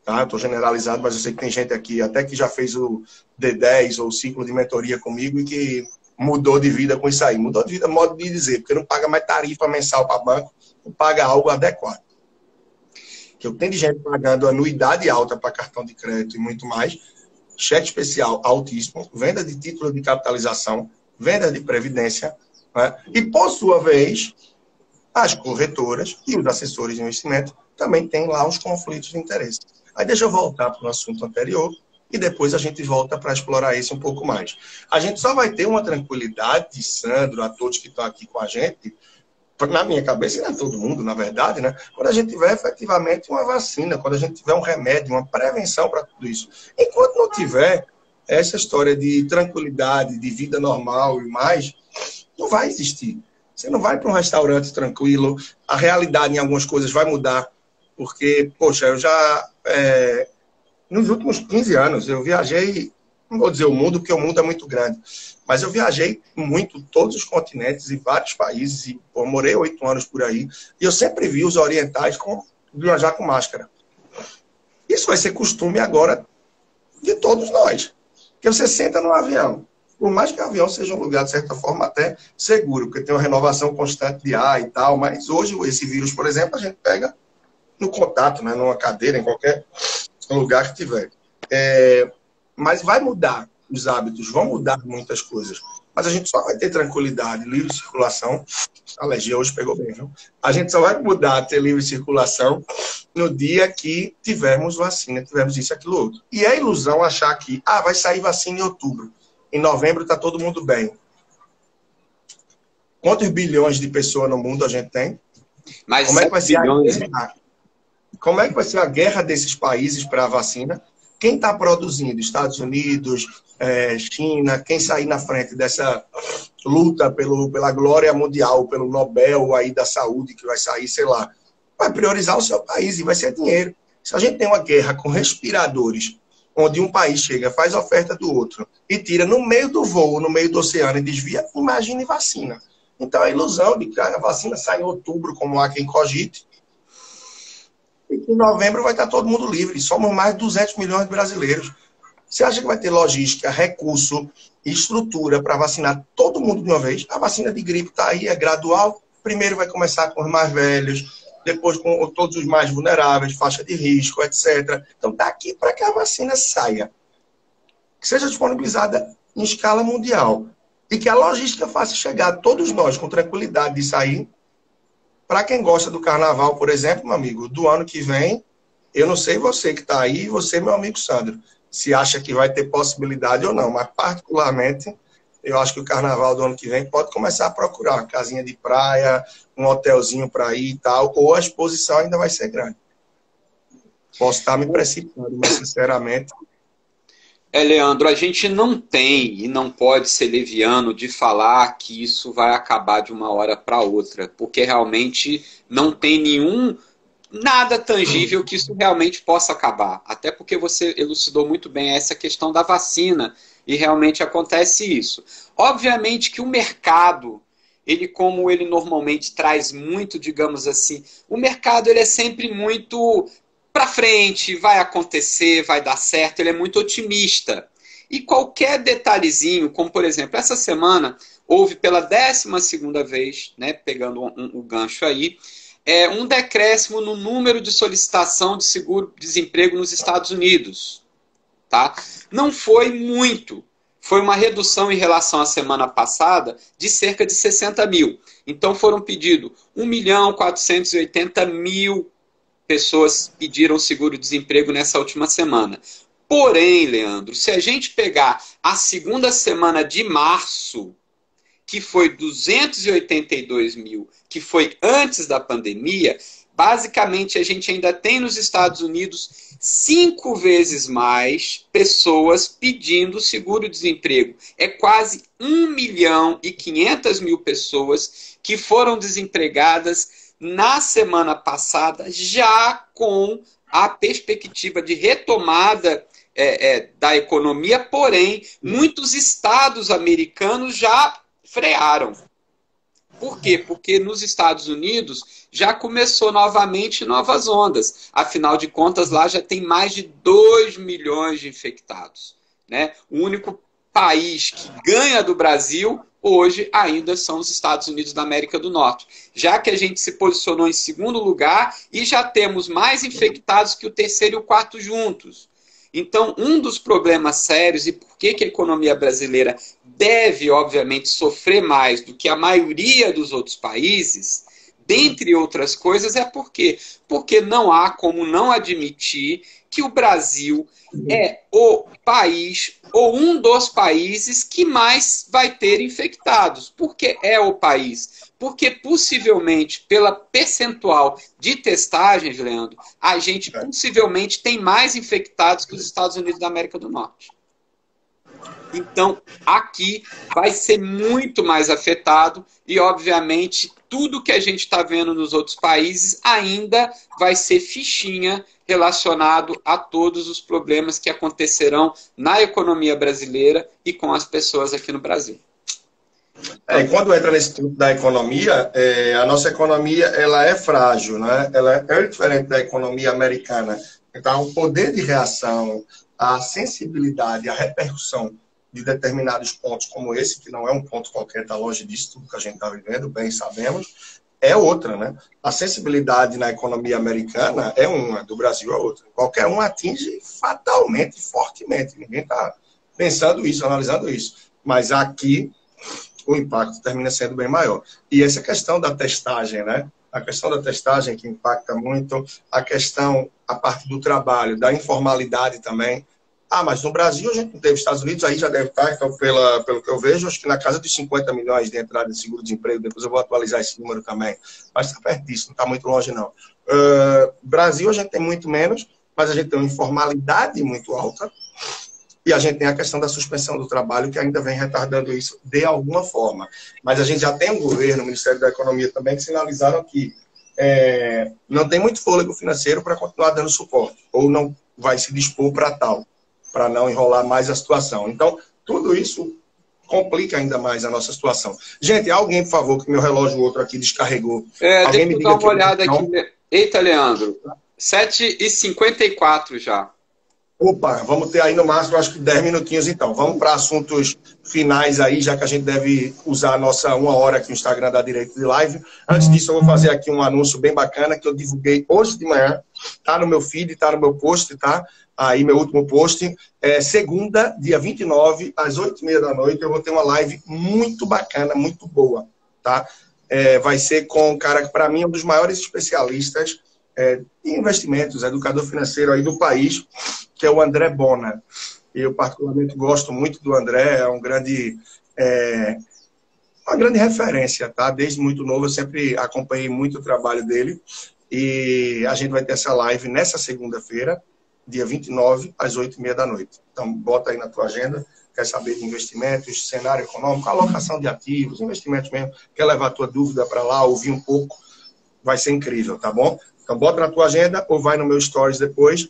[SPEAKER 2] tá? Estou generalizado, mas eu sei que tem gente aqui até que já fez o D10 ou o ciclo de mentoria comigo e que mudou de vida com isso aí. Mudou de vida, modo de dizer, porque não paga mais tarifa mensal para banco, não paga algo adequado. Que eu tenho de gente pagando anuidade alta para cartão de crédito e muito mais, cheque especial altíssimo, venda de título de capitalização, venda de previdência, né? E, por sua vez, as corretoras e os assessores de investimento também têm lá os conflitos de interesse. Aí deixa eu voltar para o assunto anterior, e depois a gente volta para explorar esse um pouco mais. A gente só vai ter uma tranquilidade, Sandro, a todos que estão aqui com a gente, na minha cabeça, e não é todo mundo, na verdade, né? Quando a gente tiver efetivamente uma vacina, quando a gente tiver um remédio, uma prevenção para tudo isso. Enquanto não tiver essa história de tranquilidade, de vida normal e mais, não vai existir. Você não vai para um restaurante tranquilo, a realidade em algumas coisas vai mudar, porque, poxa, eu já... nos últimos 15 anos, eu viajei, não vou dizer o mundo, porque o mundo é muito grande, mas eu viajei muito, todos os continentes e vários países, e pô, morei 8 anos por aí, e eu sempre vi os orientais viajar com máscara. Isso vai ser costume agora de todos nós. Porque você senta no avião, por mais que o avião seja um lugar, de certa forma, até seguro, porque tem uma renovação constante de ar e tal, mas hoje esse vírus, por exemplo, a gente pega no contato, né, numa cadeira, em qualquer lugar que tiver. Mas vai mudar os hábitos, vão mudar muitas coisas. Mas a gente só vai ter tranquilidade, livre circulação. A alergia hoje pegou bem, viu? A gente só vai mudar a ter livre circulação no dia que tivermos vacina, tivermos isso, aquilo, outro. E é ilusão achar que vai sair vacina em outubro. Em novembro está todo mundo bem. Quantos bilhões de pessoas no mundo a gente tem?
[SPEAKER 1] Mas
[SPEAKER 2] como é que vai ser
[SPEAKER 1] bilhões...
[SPEAKER 2] como é que vai ser a guerra desses países para a vacina? Quem está produzindo? Estados Unidos, China, quem sair na frente dessa luta pela glória mundial, pelo Nobel aí da saúde que vai sair, sei lá, vai priorizar o seu país e vai ser dinheiro. Se a gente tem uma guerra com respiradores, onde um país chega, faz oferta do outro e tira no meio do voo, no meio do oceano e desvia, imagine vacina. Então a ilusão de que a vacina sai em outubro, como há quem cogite, e que em novembro vai estar todo mundo livre. Somos mais de 200 milhões de brasileiros. Você acha que vai ter logística, recurso e estrutura para vacinar todo mundo de uma vez? A vacina de gripe está aí, é gradual. Primeiro vai começar com os mais velhos, depois com todos os mais vulneráveis, faixa de risco, etc. Então está aqui para que a vacina saia. Que seja disponibilizada em escala mundial. E que a logística faça chegar a todos nós com tranquilidade de sair. Para quem gosta do carnaval, por exemplo, meu amigo, do ano que vem, eu não sei você que está aí, você, meu amigo Sandro, se acha que vai ter possibilidade ou não, mas particularmente, eu acho que o carnaval do ano que vem pode começar a procurar uma casinha de praia, um hotelzinho para ir e tal, ou a exposição ainda vai ser grande. Posso estar me precipitando, mas sinceramente...
[SPEAKER 1] Leandro, a gente não tem e não pode ser leviano de falar que isso vai acabar de uma hora para outra, porque realmente não tem nada tangível que isso realmente possa acabar. Até porque você elucidou muito bem essa questão da vacina e realmente acontece isso. Obviamente que o mercado, como ele normalmente traz muito, digamos assim, o mercado ele é sempre muito... para frente, vai acontecer, vai dar certo, ele é muito otimista. E qualquer detalhezinho, como por exemplo, essa semana houve pela 12ª vez, né, pegando o gancho aí, um decréscimo no número de solicitação de seguro-desemprego nos Estados Unidos. Tá? Não foi muito, foi uma redução em relação à semana passada de cerca de 60 mil. Então foram pedidos 1.480.000 pessoas pediram seguro-desemprego nessa última semana. Porém, Leandro, se a gente pegar a segunda semana de março, que foi 282 mil, que foi antes da pandemia, basicamente a gente ainda tem nos Estados Unidos 5 vezes mais pessoas pedindo seguro-desemprego. É quase 1.500.000 pessoas que foram desempregadas na semana passada, já com a perspectiva de retomada da economia, porém, muitos estados americanos já frearam. Por quê? Porque nos Estados Unidos já começou novamente novas ondas. Afinal de contas, lá já tem mais de 2 milhões de infectados. Né? O único país que ganha do Brasil hoje ainda são os Estados Unidos da América do Norte. Já que a gente se posicionou em segundo lugar e já temos mais infectados que o terceiro e o quarto juntos. Então, um dos problemas sérios e por que a economia brasileira deve, obviamente, sofrer mais do que a maioria dos outros países, dentre outras coisas, é porque não há como não admitir que o Brasil é o país ou um dos países que mais vai ter infectados. Por que é o país? Porque possivelmente, pela percentual de testagens, Leandro, a gente possivelmente tem mais infectados que os Estados Unidos da América do Norte. Então, aqui vai ser muito mais afetado e, obviamente, tudo que a gente está vendo nos outros países ainda vai ser fichinha relacionado a todos os problemas que acontecerão na economia brasileira e com as pessoas aqui no Brasil.
[SPEAKER 2] E quando entra nesse tipo da economia, a nossa economia ela é frágil, né? Ela é diferente da economia americana. Então, o poder de reação, a sensibilidade, a repercussão de determinados pontos como esse, que não é um ponto qualquer, está longe disso, tudo que a gente está vivendo, bem sabemos, é outra, né? A sensibilidade na economia americana é uma, do Brasil é outra. Qualquer um atinge fatalmente, fortemente. Ninguém está pensando isso, analisando isso. Mas aqui, o impacto termina sendo bem maior. E essa questão da testagem, né? A questão da testagem que impacta muito, a parte do trabalho, da informalidade também. Ah, mas no Brasil a gente não teve, Estados Unidos aí já deve estar, então pelo que eu vejo, acho que na casa de 50 milhões de entrada de seguro-desemprego, depois eu vou atualizar esse número também, mas está perto disso, não está muito longe não. Brasil a gente tem muito menos, mas a gente tem uma informalidade muito alta, e a gente tem a questão da suspensão do trabalho, que ainda vem retardando isso de alguma forma. Mas a gente já tem um governo, o Ministério da Economia também, que sinalizaram que não tem muito fôlego financeiro para continuar dando suporte, ou não vai se dispor para tal, para não enrolar mais a situação. Então, tudo isso complica ainda mais a nossa situação. Gente, alguém, por favor, que meu relógio outro aqui descarregou. Alguém
[SPEAKER 1] deixa eu dar uma olhada aqui. Eita, Leandro, 7h54 já.
[SPEAKER 2] Opa, vamos ter aí no máximo, acho que 10 minutinhos então. Vamos para assuntos finais aí, já que a gente deve usar a nossa 1 hora aqui no Instagram da Direito de Live. Antes disso, eu vou fazer aqui um anúncio bem bacana que eu divulguei hoje de manhã. Tá no meu feed, tá no meu post, tá? Aí, meu último post. Segunda, dia 29, às 8h30 da noite, eu vou ter uma live muito bacana, muito boa, tá? Vai ser com um cara que, para mim, é um dos maiores especialistas em investimentos, educador financeiro aí do país, que é o André Bona. Eu, particularmente, gosto muito do André, é uma grande referência, tá? Desde muito novo, eu sempre acompanhei muito o trabalho dele. E a gente vai ter essa live nessa segunda-feira, dia 29, às 8h30 da noite. Então, bota aí na tua agenda. Quer saber de investimentos, cenário econômico, alocação de ativos, investimentos mesmo. Quer levar a tua dúvida para lá, ouvir um pouco, vai ser incrível, tá bom? Então, bota na tua agenda ou vai no meu stories depois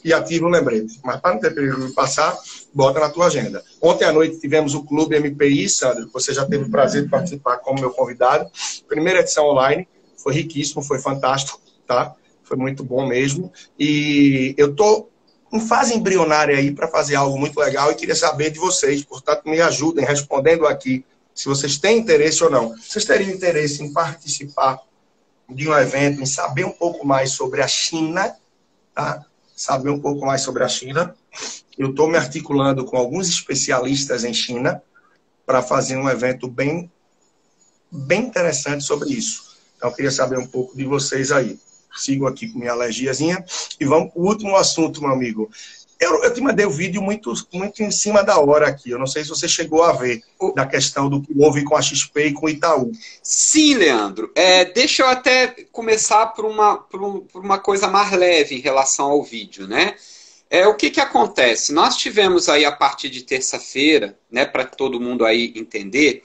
[SPEAKER 2] e ativa o lembrete. Mas para não ter perigo de passar, bota na tua agenda. Ontem à noite tivemos o Clube MPI, Sandro. Você já teve o prazer de participar como meu convidado. Primeira edição online. Foi riquíssimo, foi fantástico, tá? Foi muito bom mesmo. E eu estou em fase embrionária aí para fazer algo muito legal e queria saber de vocês. Portanto, me ajudem respondendo aqui se vocês têm interesse ou não. Vocês teriam interesse em participar de um evento, em saber um pouco mais sobre a China, tá? Saber um pouco mais sobre a China. Eu estou me articulando com alguns especialistas em China para fazer um evento bem interessante sobre isso. Então, eu queria saber um pouco de vocês aí. Sigo aqui com minha alergiazinha. E vamos para o último assunto, meu amigo. Eu te mandei o vídeo muito em cima da hora aqui. Eu não sei se você chegou a ver da questão do que houve com a XP e com o Itaú.
[SPEAKER 1] Sim, Leandro. Deixa eu até começar por uma coisa mais leve em relação ao vídeo, né? O que acontece? Nós tivemos aí, a partir de terça-feira, né, para todo mundo aí entender,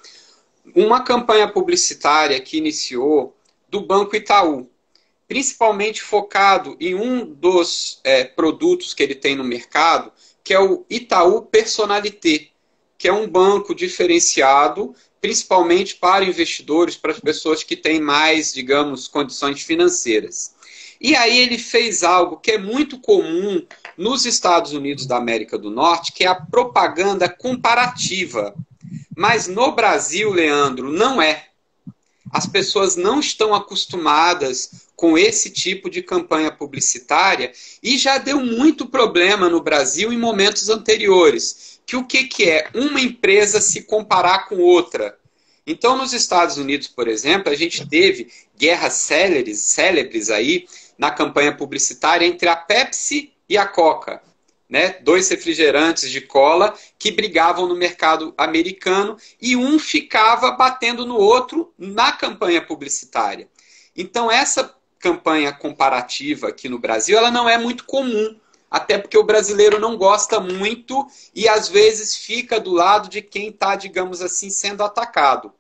[SPEAKER 1] uma campanha publicitária que iniciou do Banco Itaú, principalmente focado em um dos produtos que ele tem no mercado, que é o Itaú Personalité, que é um banco diferenciado, principalmente para investidores, para as pessoas que têm mais, digamos, condições financeiras. E aí ele fez algo que é muito comum nos Estados Unidos da América do Norte, que é a propaganda comparativa. Mas no Brasil, Leandro, não é. As pessoas não estão acostumadas com esse tipo de campanha publicitária e já deu muito problema no Brasil em momentos anteriores. Que o que é? Uma empresa se comparar com outra. Então, nos Estados Unidos, por exemplo, a gente teve guerras célebres aí na campanha publicitária entre a Pepsi e a Coca. Né? 2 refrigerantes de cola que brigavam no mercado americano e um ficava batendo no outro na campanha publicitária. Então, essa campanha comparativa aqui no Brasil, ela não é muito comum, até porque o brasileiro não gosta muito e, às vezes, fica do lado de quem está, digamos assim, sendo atacado.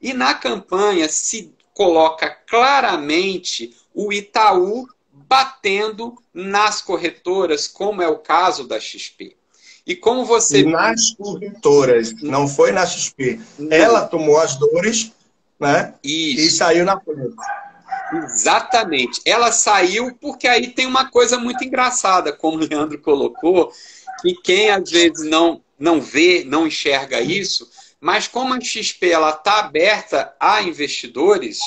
[SPEAKER 1] E na campanha se coloca claramente o Itaú batendo nas corretoras, como é o caso da XP. E como você...
[SPEAKER 2] Nas corretoras, não foi na XP. Não. Ela tomou as dores, né?
[SPEAKER 1] Isso.
[SPEAKER 2] E saiu na frente.
[SPEAKER 1] Exatamente. Ela saiu porque aí tem uma coisa muito engraçada, como o Leandro colocou, que quem às vezes não vê, não enxerga isso, mas como a XP está aberta a investidores...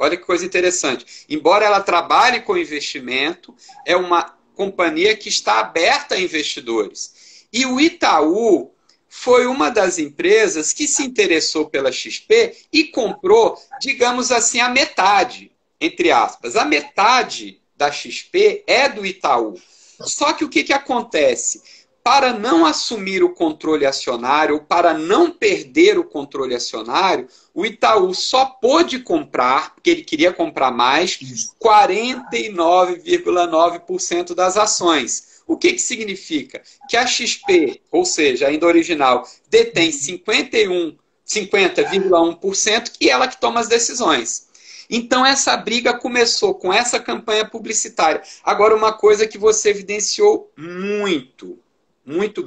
[SPEAKER 1] Olha que coisa interessante. Embora ela trabalhe com investimento, é uma companhia que está aberta a investidores. E o Itaú foi uma das empresas que se interessou pela XP e comprou, digamos assim, a metade, entre aspas. A metade da XP é do Itaú. Só que o que acontece? Para não assumir o controle acionário, ou para não perder o controle acionário, o Itaú só pôde comprar, porque ele queria comprar mais, 49,9% das ações. O que significa? Que a XP, ou seja, ainda original, detém 50,1% e ela que toma as decisões. Então, essa briga começou com essa campanha publicitária. Agora, uma coisa que você evidenciou muito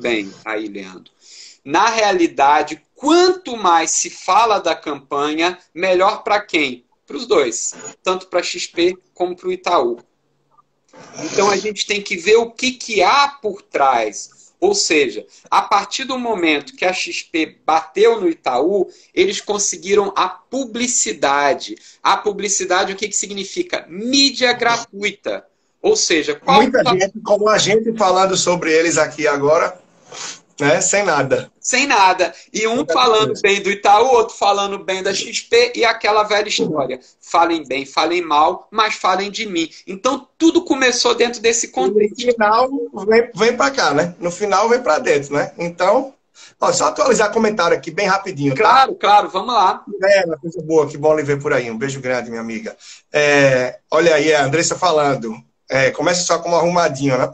[SPEAKER 1] bem aí, Leandro. Na realidade, quanto mais se fala da campanha, melhor para quem? Para os dois. Tanto para a XP como para o Itaú. Então, a gente tem que ver o que há por trás. Ou seja, a partir do momento que a XP bateu no Itaú, eles conseguiram a publicidade. A publicidade, o que significa? Mídia gratuita. Ou seja,
[SPEAKER 2] muita gente, como a gente falando sobre eles aqui agora, né, sem nada.
[SPEAKER 1] Sem nada. E um falando bem do Itaú, outro falando bem da XP, e aquela velha história. Falem bem, falem mal, mas falem de mim. Então, tudo começou dentro desse contexto.
[SPEAKER 2] No final, vem para cá, né? No final, vem para dentro, né? Então, ó, só atualizar comentário aqui, bem rapidinho, tá?
[SPEAKER 1] Claro, vamos lá.
[SPEAKER 2] Uma coisa boa, que bom lhe ver por aí. Um beijo grande, minha amiga. Olha aí, a Andressa falando. Começa só como arrumadinho, né?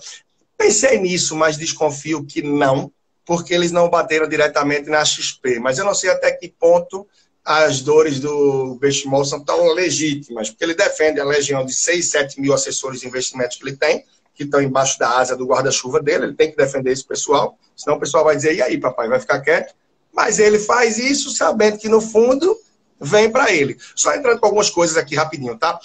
[SPEAKER 2] Pensei nisso, mas desconfio que não, porque eles não bateram diretamente na XP. Mas eu não sei até que ponto as dores do Benchimol são tão legítimas, porque ele defende a legião de 6, 7 mil assessores de investimentos que ele tem, que estão embaixo da asa do guarda-chuva dele. Ele tem que defender esse pessoal, senão o pessoal vai dizer, e aí, papai, vai ficar quieto? Mas ele faz isso sabendo que, no fundo, vem para ele. Só entrando com algumas coisas aqui rapidinho, tá?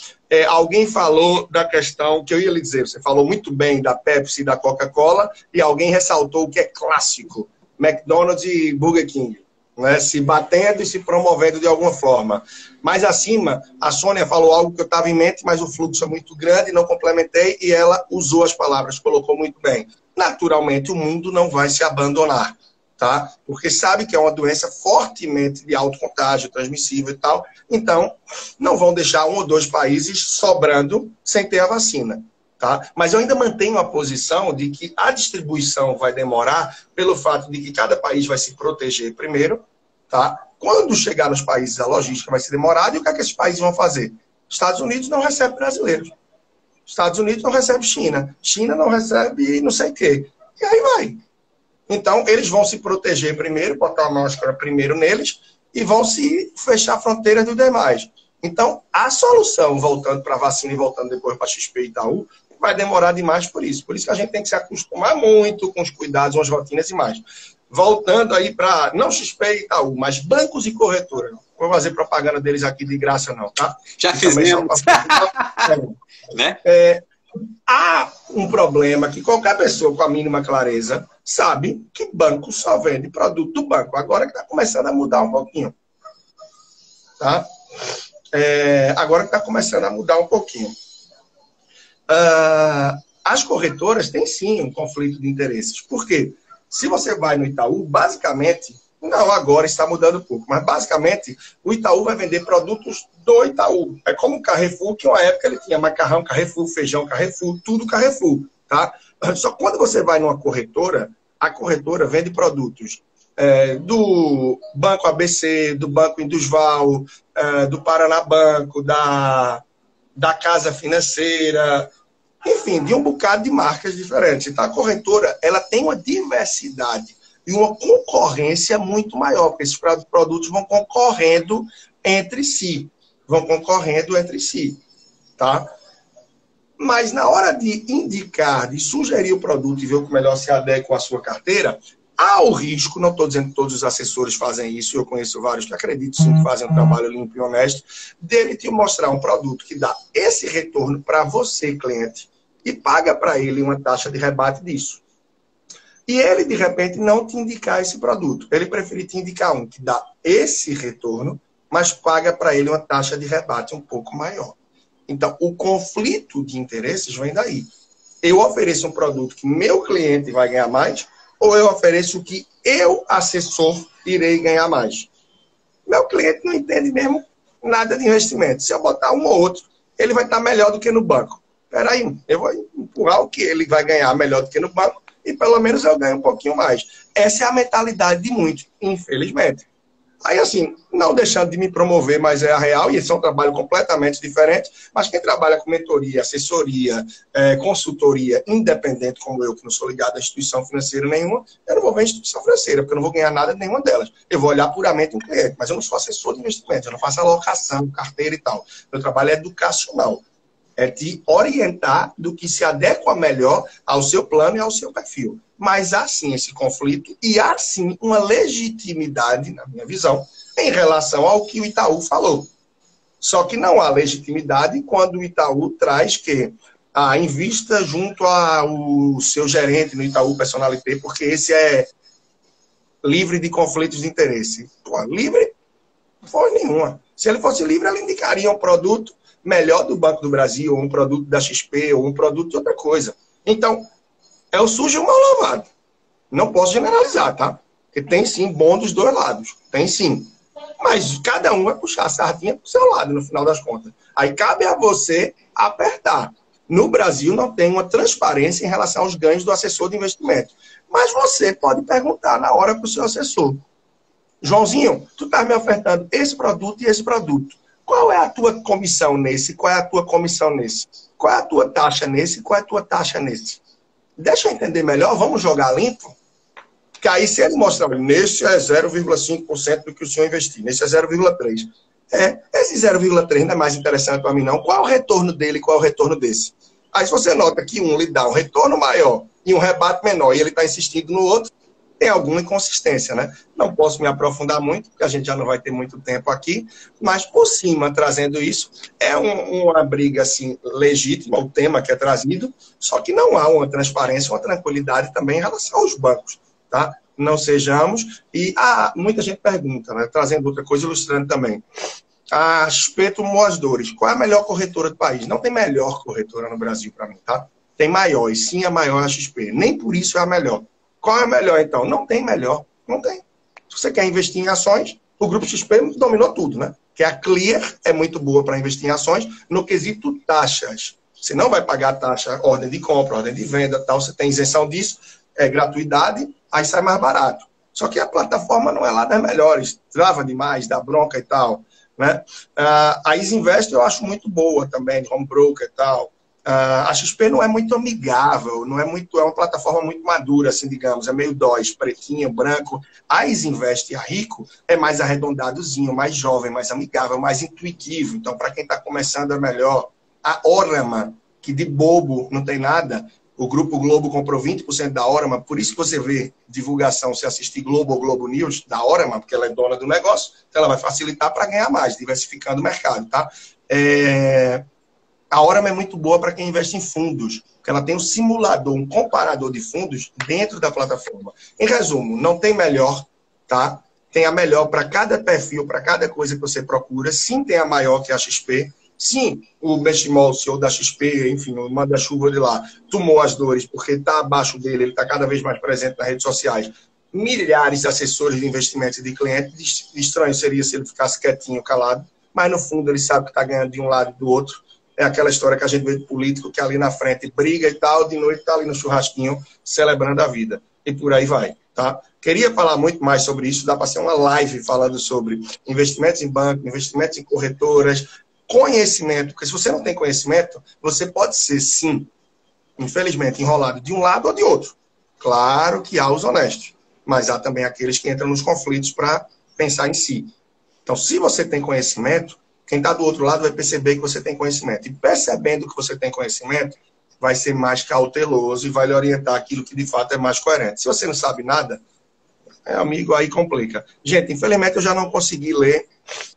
[SPEAKER 2] Alguém falou da questão que eu ia lhe dizer, você falou muito bem da Pepsi e da Coca-Cola, e alguém ressaltou o que é clássico, McDonald's e Burger King, né? Se batendo e se promovendo de alguma forma. Mais acima, a Sônia falou algo que eu estava em mente, mas o fluxo é muito grande, não complementei, e ela usou as palavras, colocou muito bem. Naturalmente, o mundo não vai se abandonar. Tá? Porque sabe que é uma doença fortemente de alto contágio, transmissível e tal. Então, não vão deixar 1 ou 2 países sobrando sem ter a vacina. Tá? Mas eu ainda mantenho a posição de que a distribuição vai demorar pelo fato de que cada país vai se proteger primeiro. Tá? Quando chegar nos países, a logística vai ser demorada. E o que é que esses países vão fazer? Estados Unidos não recebe brasileiros. Estados Unidos não recebe China. China não recebe não sei o quê. E aí vai. Então, eles vão se proteger primeiro, botar a máscara primeiro neles, e vão se fechar fronteiras dos demais. Então, a solução, voltando para a vacina e voltando depois para a XP e Itaú, vai demorar demais por isso. Por isso que a gente tem que se acostumar muito com os cuidados, com as rotinas e mais. Voltando aí para, não XP e Itaú, mas bancos e corretoras. Não vou fazer propaganda deles aqui de graça não, tá?
[SPEAKER 1] Já fizemos. Né?
[SPEAKER 2] Há um problema que qualquer pessoa com a mínima clareza sabe que banco só vende produto do banco. Agora que está começando a mudar um pouquinho. Tá? Agora que está começando a mudar um pouquinho. As corretoras têm sim um conflito de interesses. Por quê? Se você vai no Itaú, basicamente, não, agora está mudando um pouco, mas basicamente o Itaú vai vender produtos do Itaú. É como o Carrefour, que uma época ele tinha macarrão Carrefour, feijão Carrefour, tudo Carrefour. Tá? Só que quando você vai numa corretora, a corretora vende produtos do Banco ABC, do Banco Indusval, do Paraná Banco, da Casa Financeira, enfim, de um bocado de marcas diferentes. Então, a corretora ela tem uma diversidade e uma concorrência muito maior, porque esses produtos vão concorrendo entre si. Tá? Mas na hora de indicar, de sugerir o produto e ver o que melhor se adequa à sua carteira, há o risco, não estou dizendo que todos os assessores fazem isso, eu conheço vários que acredito sim que fazem um trabalho limpo e honesto, dele te mostrar um produto que dá esse retorno para você, cliente, e paga para ele uma taxa de rebate disso. E ele, de repente, não te indicar esse produto. Ele preferir te indicar um que dá esse retorno, mas paga para ele uma taxa de rebate um pouco maior. Então, o conflito de interesses vem daí. Eu ofereço um produto que meu cliente vai ganhar mais, ou eu ofereço o que eu, assessor, irei ganhar mais? Meu cliente não entende mesmo nada de investimento. Se eu botar um ou outro, ele vai estar melhor do que no banco. Espera aí, eu vou empurrar o que ele vai ganhar melhor do que no banco e pelo menos eu ganho um pouquinho mais. Essa é a mentalidade de muitos, infelizmente. Aí, assim, não deixando de me promover, mas é a real, e esse é um trabalho completamente diferente, mas quem trabalha com mentoria, assessoria, consultoria, independente como eu, que não sou ligado a instituição financeira nenhuma, eu não vou ver instituição financeira, porque eu não vou ganhar nada de nenhuma delas. Eu vou olhar puramente um cliente, mas eu não sou assessor de investimento, eu não faço alocação, carteira e tal. Meu trabalho é educacional. É te orientar do que se adequa melhor ao seu plano e ao seu perfil. Mas há sim esse conflito e há sim uma legitimidade, na minha visão, em relação ao que o Itaú falou. Só que não há legitimidade quando o Itaú traz que invista junto ao seu gerente no Itaú Personalité, porque esse é livre de conflitos de interesse. Pô, livre? Não foi nenhuma. Se ele fosse livre, ele indicaria um produto melhor do Banco do Brasil, ou um produto da XP, ou um produto de outra coisa. Então, é o sujo e o mal lavado. Não posso generalizar, tá? Porque tem sim bom dos dois lados. Tem sim. Mas cada um vai puxar a sardinha pro seu lado, no final das contas. Aí cabe a você apertar. No Brasil não tem uma transparência em relação aos ganhos do assessor de investimento. Mas você pode perguntar na hora para o seu assessor. Joãozinho, tu tá me ofertando esse produto e esse produto. Qual é a tua comissão nesse? Qual é a tua comissão nesse? Qual é a tua taxa nesse? Qual é a tua taxa nesse? Deixa eu entender melhor, vamos jogar limpo? Porque aí se ele mostrar, nesse é 0,5% do que o senhor investir, nesse é 0,3%. Esse 0,3% não é mais interessante para mim não. Qual é o retorno dele e qual é o retorno desse? Aí se você nota que um lhe dá um retorno maior e um rebate menor e ele está insistindo no outro, tem alguma inconsistência, né? Não posso me aprofundar muito, porque a gente já não vai ter muito tempo aqui, mas por cima, trazendo isso, é uma briga assim, legítima, o tema que é trazido, só que não há uma transparência, uma tranquilidade também em relação aos bancos, tá? Não sejamos... E muita gente pergunta, né? Trazendo outra coisa, ilustrando também. A XP tomou as dores. Qual é a melhor corretora do país? Não tem melhor corretora no Brasil para mim, tá? Tem maior, e sim a maior a XP. Nem por isso é a melhor. Qual é a melhor, então? Não tem melhor. Não tem. Se você quer investir em ações, o Grupo XP dominou tudo, né? Que a Clear é muito boa para investir em ações no quesito taxas. Você não vai pagar taxa, ordem de compra, ordem de venda, tal. Você tem isenção disso, gratuidade, aí sai mais barato. Só que a plataforma não é lá das melhores. Trava demais, dá bronca e tal, né? A Isinvest eu acho muito boa também, de home broker e tal. A XP não é muito amigável, não é muito, é uma plataforma muito madura, assim, digamos, é meio DOS, pretinho, branco. A Isinvest e a Rico é mais arredondadozinho, mais jovem, mais amigável, mais intuitivo. Então, para quem está começando é melhor. A Orama, que de bobo não tem nada, o Grupo Globo comprou 20% da Orama, por isso que você vê divulgação, se assistir Globo ou Globo News, da Orama, porque ela é dona do negócio, então ela vai facilitar para ganhar mais, diversificando o mercado, tá? A Orama é muito boa para quem investe em fundos, porque ela tem um simulador, um comparador de fundos dentro da plataforma. Em resumo, não tem melhor, tá? Tem a melhor para cada perfil, para cada coisa que você procura. Sim, tem a maior que a XP. Sim, o Benchimol, o CEO da XP, enfim, o manda-chuva de lá, tomou as dores, porque está abaixo dele, ele está cada vez mais presente nas redes sociais. Milhares de assessores de investimentos e de clientes. Estranho seria se ele ficasse quietinho, calado, mas no fundo ele sabe que está ganhando de um lado e do outro. É aquela história que a gente vê de político que ali na frente briga e tal, de noite está ali no churrasquinho celebrando a vida. E por aí vai, tá? Queria falar muito mais sobre isso, dá para ser uma live falando sobre investimentos em banco, investimentos em corretoras, conhecimento, porque se você não tem conhecimento, você pode ser, sim, infelizmente, enrolado de um lado ou de outro. Claro que há os honestos, mas há também aqueles que entram nos conflitos para pensar em si. Então, se você tem conhecimento, quem está do outro lado vai perceber que você tem conhecimento. E percebendo que você tem conhecimento, vai ser mais cauteloso e vai lhe orientar aquilo que de fato é mais coerente. Se você não sabe nada, amigo, aí complica. Gente, infelizmente eu já não consegui ler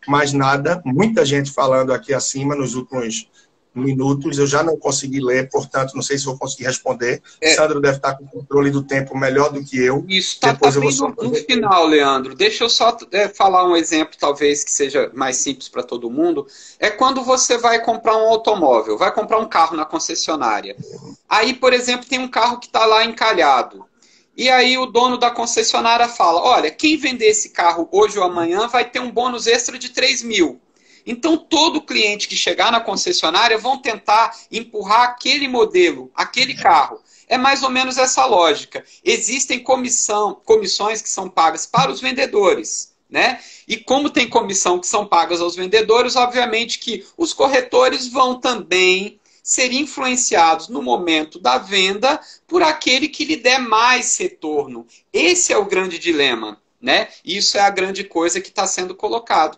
[SPEAKER 2] mais nada. Muita gente falando aqui acima nos últimos minutos. Eu já não consegui ler, portanto, não sei se vou conseguir responder. Sandro deve estar com o controle do tempo melhor do que eu.
[SPEAKER 1] Isso está bem no final, Leandro. Deixa eu só falar um exemplo, talvez, que seja mais simples para todo mundo. É quando você vai comprar um automóvel, vai comprar um carro na concessionária. Aí, por exemplo, tem um carro que está lá encalhado. E aí o dono da concessionária fala, olha, quem vender esse carro hoje ou amanhã vai ter um bônus extra de 3 mil. Então todo cliente que chegar na concessionária vão tentar empurrar aquele modelo, aquele carro. É mais ou menos essa lógica. Existem comissões que são pagas para os vendedores, né? E como tem comissão que são pagas aos vendedores, obviamente que os corretores vão também ser influenciados no momento da venda por aquele que lhe der mais retorno. Esse é o grande dilema, né? Isso é a grande coisa que está sendo colocado.